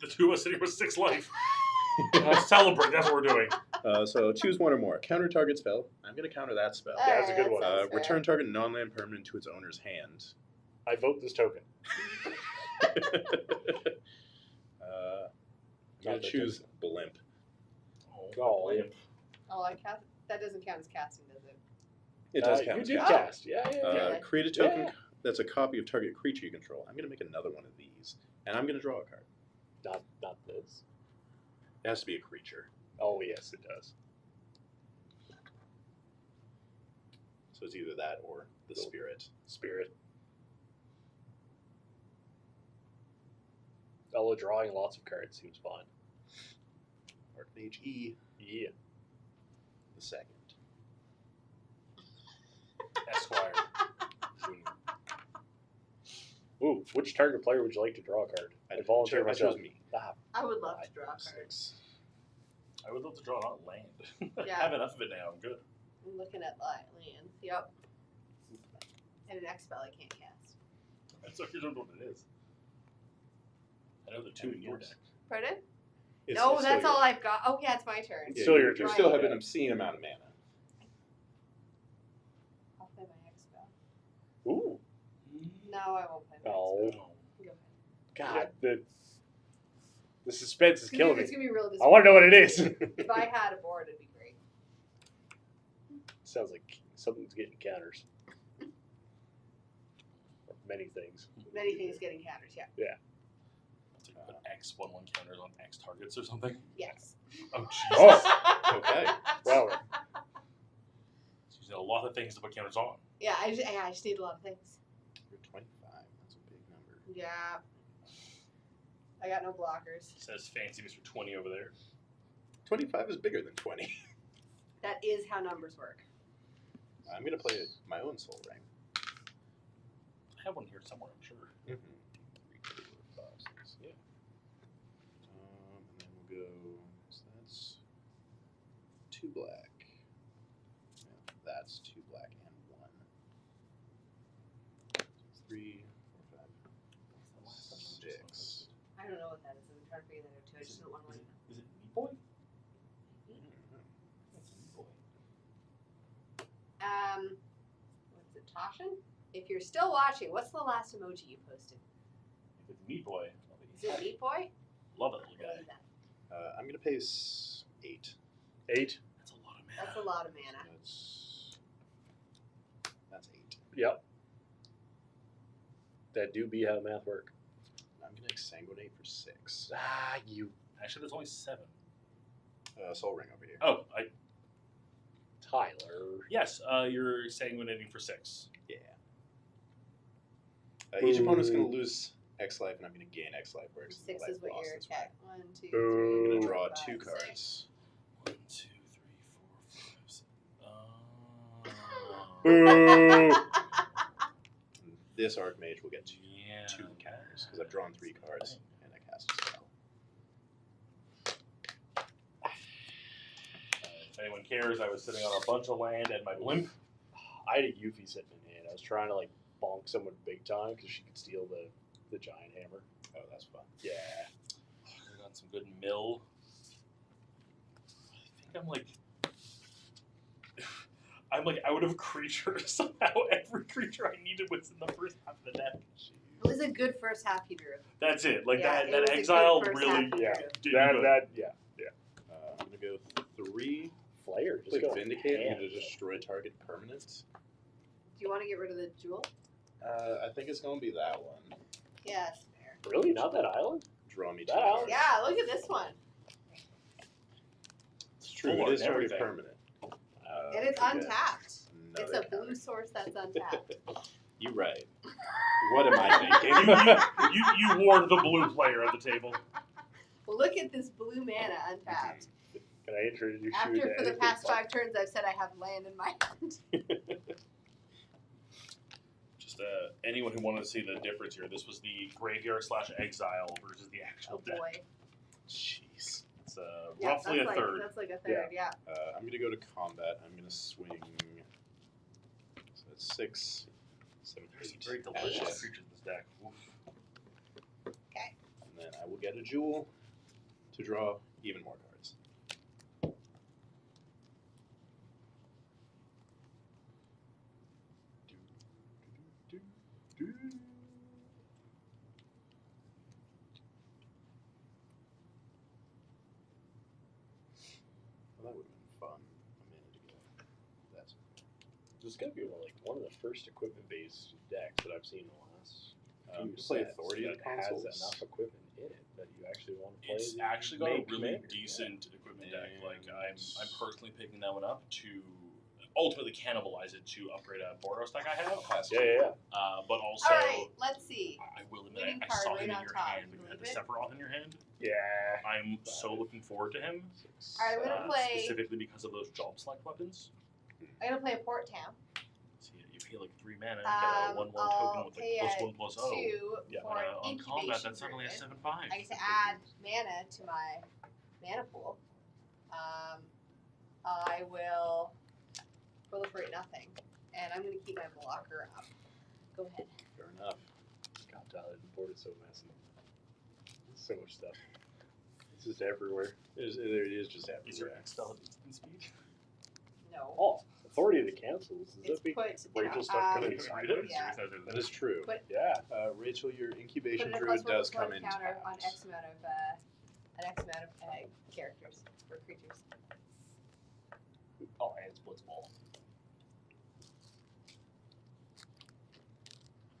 The two of us sitting with 6 life. Let's celebrate. That's what we're doing. So choose one or more. Counter target spell. I'm going to counter that spell. Yeah, that's a good Alright, one. that sounds fair. Return target non-land permanent to its owner's hand. I vote this token. I'm going Not to that choose Blimp. Oh, yeah. Oh, I cast. That doesn't count as casting, does it? It does count. You as did casting. cast. Yeah. Yeah. Create a token Yeah. that's a copy of target creature you control. I'm going to make another one of these, and I'm going to draw a card. Not this. It has to be a creature. Oh yes, it does. So it's either that or the spirit. Spirit. Although drawing lots of cards seems fun. Archmage E, Yeah. the second. Esquire. Ooh, which target player would you like to draw a card? I volunteer I chose myself. me. Ah, I would love to 5, draw a card. 6. I would love to draw not land. Yeah. I have enough of it now. I'm good. I'm looking at lands. Yep. And an X spell I can't cast. That's so you don't know what it is. I know the 2 in your deck. Pardon? It's- No, it's that's still all yours. I've got. Oh yeah, it's my turn. It's still your You turn. still have Right. an obscene amount of mana. I'll play my X spell. ooh, No, I won't play my No. X spell. Go ahead. God, the suspense is killing me. It's gonna be real. I want to know what it is. If I had a board, it'd be great. Sounds like something's getting counters. Or many things. Many things getting counters. Yeah. It's like put X 1/1 counters on X targets or something. Yes. Oh, Jesus. Oh. Okay. Well, She's using a lot of things to put counters on. Yeah, I just need a lot of things. You're 25. That's a big number. Yeah. I got no blockers. It says fancy Mr. 20 over there. 25 is bigger than 20. That is how numbers work. I'm going to play my own Soul Ring. I have one here somewhere, I'm sure. Mm-hmm. 2, 3, 4, 5, 6. Yeah. And then we'll go. So that's 2 black. Yeah, that's 2 black and 1. what that is. I'm trying to figure that out too. I just don't want to like. Is it Meat Boy? It's Meat Boy. What's it, Toshin? If you're still watching, what's the last emoji you posted? If it's Meat Boy, I'll be Is it Meat Boy? love that little guy. Believe that. I'm gonna pay 8. 8. That's a lot of mana. That's a lot of mana. That's 8. Yep. That do be how math work. I'm gonna exsanguinate for 6. Ah, you. Actually, there's only 7. Soul Ring over here. Oh, Tyler. yes. You're sanguinating for 6. Yeah. Each opponent's gonna lose X life, and I'm gonna gain X life. Where X 6 life is what lost you're this way. okay. 1, 2, 3. Boom. I'm gonna 4, draw 5, 2 6. cards. 1, 2, 3, 4, 5, 6. Boo! This Archmage will get 2 Yeah. counters because I've drawn 3 cards and I cast a spell. If anyone cares, I was sitting on a bunch of land and my blimp. I had a Yuffie sitting in hand. I was trying to like bonk someone big time because she could steal the giant hammer. Oh, that's fun. Yeah. I got some good mill. I think I'm like out of creatures somehow. Every creature I needed was in the first half of the deck. It was a good first half you drew. That's it. Like Yeah, it that was a good exile first really half you Yeah. drew. did That me good. that yeah. I'm gonna go 3. Flair. Just Play go Vindicate. I'm ham. gonna destroy target permanent. Do you want to get rid of the jewel? I think it's gonna be that one. Yes, fair. Really? Not that island? Draw me 2 That cards. Yeah, look at this one. It's true. Full It is art and target everything. permanent. It is forget untapped. It's another a blue counter. source that's untapped. You right. What am I thinking? You warned the blue player at the table. Well, look at this blue mana untapped. Can I introduce you After to for the anything past fun? 5 turns, I've said I have land in my hand. Just anyone who wanted to see the difference here, this was the graveyard / exile versus the actual Oh deck. boy. Jeez. It's Yeah, roughly a that's third. That's like a third, yeah. I'm gonna go to combat. I'm gonna swing. So that's 6, 7, There's some 8. very Ashes. delicious creatures in this deck. Oof. And then I will get a jewel to draw even more cards. Do, do, do, do. Well, that would have been fun a minute ago. That's This is gonna be one of the first equipment-based decks that I've seen in the last You few play sets Authority that on has consoles? enough equipment in it that you actually want to play. It's the actually got a main really commander. decent equipment deck. Like And- I'm personally picking that one up to ultimately cannibalize it to upgrade a Boros deck I have. Yeah. But also, Alright, let's see. I will admit, Leading I card saw right him in on your top. hand when you had the Leave it. Sephiroth in your hand. Yeah. I'm so looking forward to him. Alright, I'm gonna play. Specifically because of those job select weapons. I'm gonna play a Port Town. So you pay like 3 mana and get a 1/1 token with pay like a +1/+0. 2 Yeah. for an On combat, incubation that's suddenly a period. 7/5. I get to add mana to my mana pool. I will proliferate nothing, and I'm gonna keep my blocker up. Go ahead. fair enough. God, Tyler, the board is so messy. So much stuff. It's just everywhere. It is just Is your everywhere. X spell at instant speed? No. Oh, Authority of the Councils. Is It's that big? put. Rachel stuff coming Can you inside read of it? yeah. That is true. But- Yeah. Rachel, your Put incubation in a druid does +1/+1 come in counter on tapped. X amount of characters or creatures. Oh, and splits ball.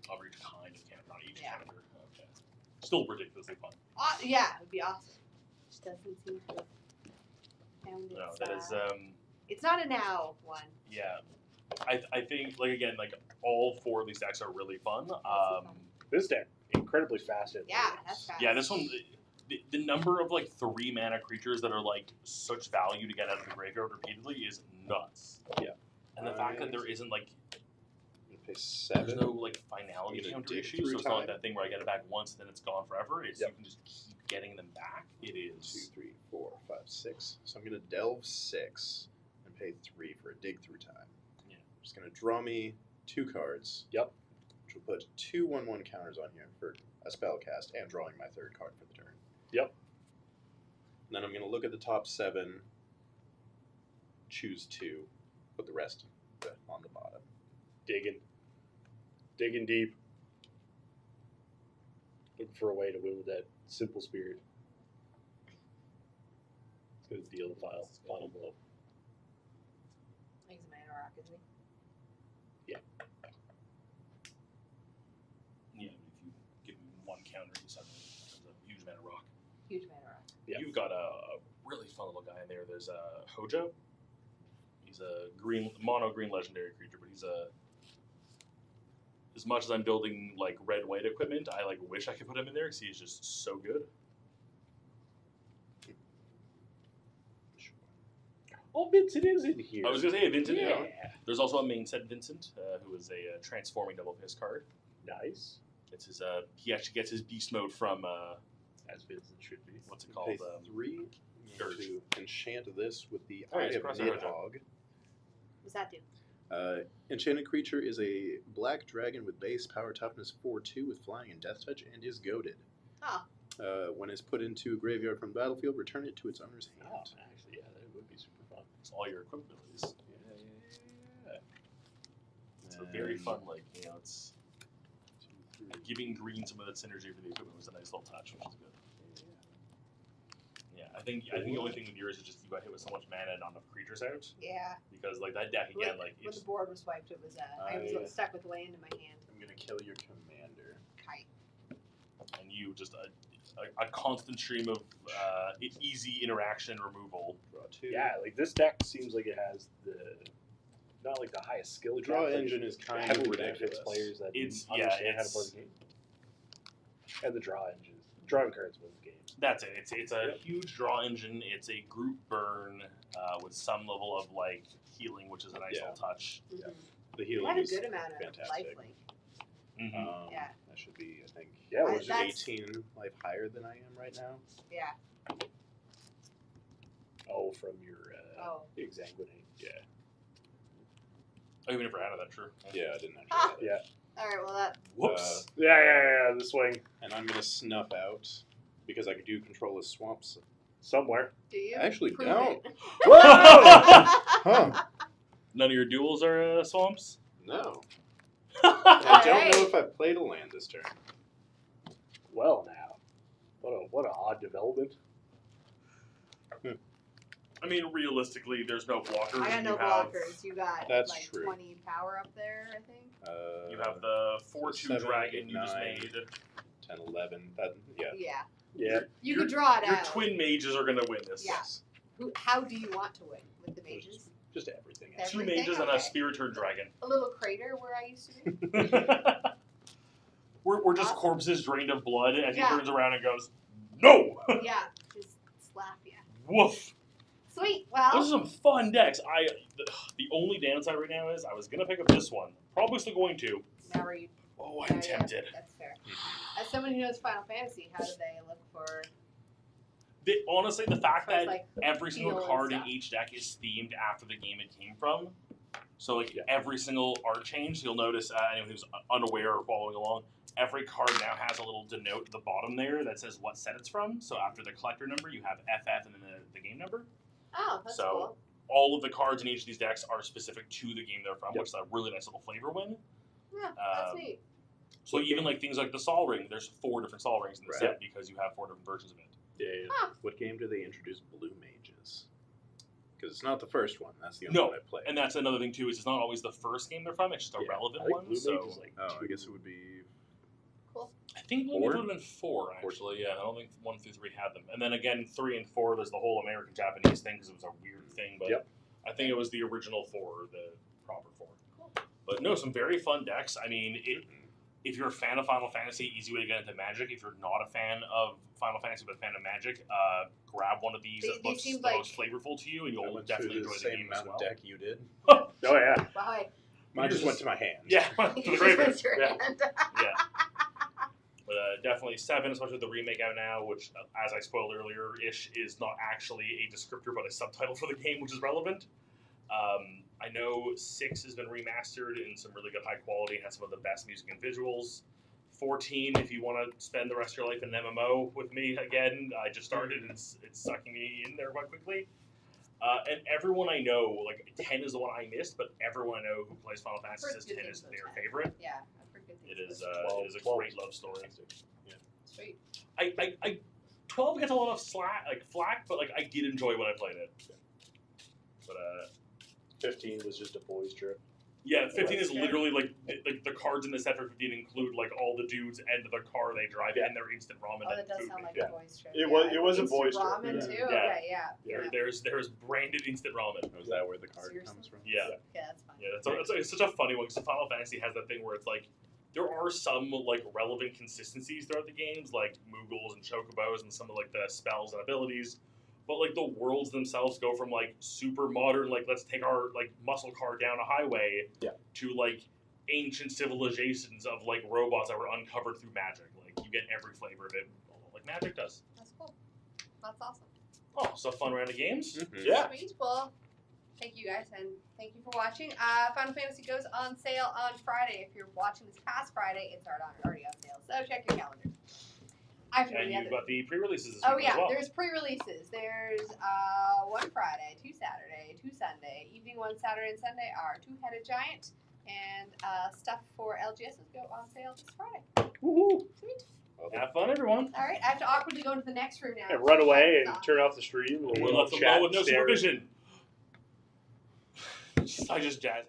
Coverage kind of can't, not each Yeah. counter. Okay. Still ridiculously fun. Yeah, it would be awesome. Just doesn't seem to have found No, its, that is It's not a now one. yeah. I think like again like all 4 of these decks are really fun. This deck, incredibly fast. at Yeah, plays. that's fast. Yeah, this one the number of like 3 mana creatures that are like such value to get out of the graveyard repeatedly is nuts. Yeah. And the fact that there isn't like I'm gonna pay there's 7. no like finality You gonna counter dig issue, through so it's not like time? that thing where I get it back once and then it's gone forever. It's Yep. you can just keep getting them back. It 2, is 3, 4, 5, 6. So I'm gonna delve 6 and pay 3 for a dig through time. Yeah. I'm just gonna draw me 2 cards. Yep. Which will put 2/1/1 counters on here for a spell cast and drawing my third card for the turn. Yep. And then I'm going to look at the top 7, choose 2, put the rest on the bottom. Digging deep. Looking for a way to win with that simple spirit. It's going to deal the final blow. He's a mana rock, isn't he? Yeah, if you give him 1 counter, he suddenly becomes a huge mana rock. Huge mana rock. Yeah. You've got a really fun little guy in there. There's Hojo. He's a mono green legendary creature, but he's as much as I'm building like red-white equipment, I like wish I could put him in there because he's just so good. Oh, Vincent is in here. I was gonna say Vincent. Yeah. There's also a main set Vincent, who is a transforming double piss card. Nice. It's his. He actually gets his beast mode from As Vincent should be. what's it Pay called? 3 Urge. to enchant this with the Oh, Eye it's of cross over. Nidhogg. What's that do? Enchanted creature is a black dragon with base power toughness 4/2 with flying and death touch and is goaded. Oh. When it's put into a graveyard from the battlefield, return it to its owner's hand. Oh, actually, yeah, that would be super fun. It's all your equipment abilities. Yeah. It's a very And fun, like it's 2, 3. giving green some of that synergy for the equipment was a nice little touch, which is good. Yeah, I think the only thing with yours is just you got hit with so much mana and not enough creatures out Yeah. because like that deck again, like When it's the board was wiped, it was I was stuck with land in my hand. I'm going to kill your commander. Kite. and you just a constant stream of easy interaction removal. Draw 2. Yeah, like this deck seems like it has not like the highest skill Draw drop, but engine it is kind of heavily ridiculous. benefits players that It's- understand how to play it's- the game. And the draw engines. Drawing cards win the games. That's it. It's a huge draw engine. It's a group burn with some level of like healing, which is a nice Yeah. little touch. Mm-hmm. The It healing had a is good amount of fantastic. lifelink. Mm-hmm. Yeah. That should be, I think, Yeah, I- was it that's- 18 life higher than I am right now. Yeah. from your exsanguinate. Yeah. Oh, you never added that, true. Yeah, I didn't actually. Ah. have it. Yeah. Alright, well that Whoops. Yeah, the swing. And I'm going to snuff out because I do control his swamps. Somewhere. do you? I actually Prove don't. it. Whoa! Huh. None of your duels are swamps? No. I don't Alright. know if I played a land this turn. Well, now. What a odd development. I mean, realistically, there's no blockers. I got no You have- blockers. You got That's like true. 20 power up there, I think. You have the 4/2 7, dragon 8, you just 9. made. 10, 11. That, yeah. Yeah. Yeah. You could draw it Your out. twin mages are going to win this. Yeah. How do you want to win with the mages? Just everything. Every- Two Everything? mages and Okay. a spirited dragon. A little crater where I used to be. we're just Awesome. corpses drained of blood as Yeah. he turns around and goes, "No!" Yeah, just slap you. Woof. Sweet. Those are Well, some fun decks. The only downside right now is I was gonna pick up this one. Probably still going to. now are you? Oh, yeah, I'm yeah, tempted. that's fair. As someone who knows Final Fantasy, how do they look for? Honestly, the fact As that like every single heal and card in stuff. each deck is themed after the game it came from. So like Yeah. every single art change, you'll notice anyone who's unaware or following along, every card now has a little denote at the bottom there that says what set it's from. So after the collector number, you have FF and then the game number. Oh, that's So- cool. All of the cards in each of these decks are specific to the game they're from, Yep. which is a really nice little flavor win. Yeah, that's um, neat. So even like things like the Sol Ring, there's 4 different Sol Rings in the Right. set because you have 4 different versions of it. Yeah. What game do they introduce blue mages? Because it's not the first one. That's the only No, one I played. And that's another thing too, is it's not always the first game they're from, it's just a Yeah, relevant I think one. Blue So Mage is like Oh, I guess it would be. Cool. I think Blue 4? Mage would have been 4 actually. Yeah, I don't think 1 through 3 had them. And then again, 3 and 4, there's the whole American Japanese thing because it was a weird thing. But Yep. I think it was the original 4, the proper 4. Cool. But no, some very fun decks. I mean, if you're a fan of Final Fantasy, easy way to get into Magic. If you're not a fan of Final Fantasy but a fan of Magic, grab one of these They that looks seem the like- most flavorful to you, and I you'll went definitely through enjoy the the same game as amount well. of deck you did. Oh yeah. Bye. Mine just just- went to my hand. Yeah, to the graveyard. Raise your Yeah. hand. Yeah. But definitely 7, especially with the remake out now, which, as I spoiled earlier, is not actually a descriptor but a subtitle for the game, which is relevant. I know 6 has been remastered in some really good high quality and has some of the best music and visuals. 14 if you want to spend the rest of your life in an MMO with me again. I just started and it's sucking me in there quite quickly. And everyone I know, like 10 is the one I missed, but everyone I know who plays Final Fantasy says 10 is their favorite. Yeah, I've heard good things. It is about it is a 12. great love story. Sweet. I 12 gets a lot of flack, but like I did enjoy when I played it. But 15 was just a boys' trip. yeah, 15 is Yeah. literally like the cards in the set for 15 include like all the dudes and the car they drive and their instant ramen. Oh, and that does food. sound like Yeah. a boys' trip. It yeah. was a Instant boys' trip, ramen yeah. too. Yeah. Okay, yeah. There's branded instant ramen. Was that where the card Seriously? comes from? Yeah. Yeah, that's fine. Yeah, it's such a funny one because Final Fantasy has that thing where it's like there are some like relevant consistencies throughout the games, like Moogles and Chocobos and some of like the spells and abilities, but like the worlds themselves go from like super modern, like let's take our like muscle car down a highway, to like ancient civilizations of like robots that were uncovered through magic. Like you get every flavor of it, like magic does. That's cool. That's awesome. Oh, so fun round of games. Mhm. Yeah. Sweet. Well, thank you guys and thank you for watching. Final Fantasy goes on sale on Friday. If you're watching this past Friday, it's already on sale. So check your calendar. I have to And read you've got the pre-releases this Oh week yeah, as well. there's pre-releases. There's one Friday, two Saturday, two Sunday. Evening one Saturday and Sunday are Two-Headed Giant, and stuff for LGSs go on sale this Friday. Woohoo! Sweet. Well, then, Have fun, everyone. All right, I have to awkwardly go into the next room now. And run away and turn off the stream. We'll let them chat know with no and stare. supervision. I just jazz.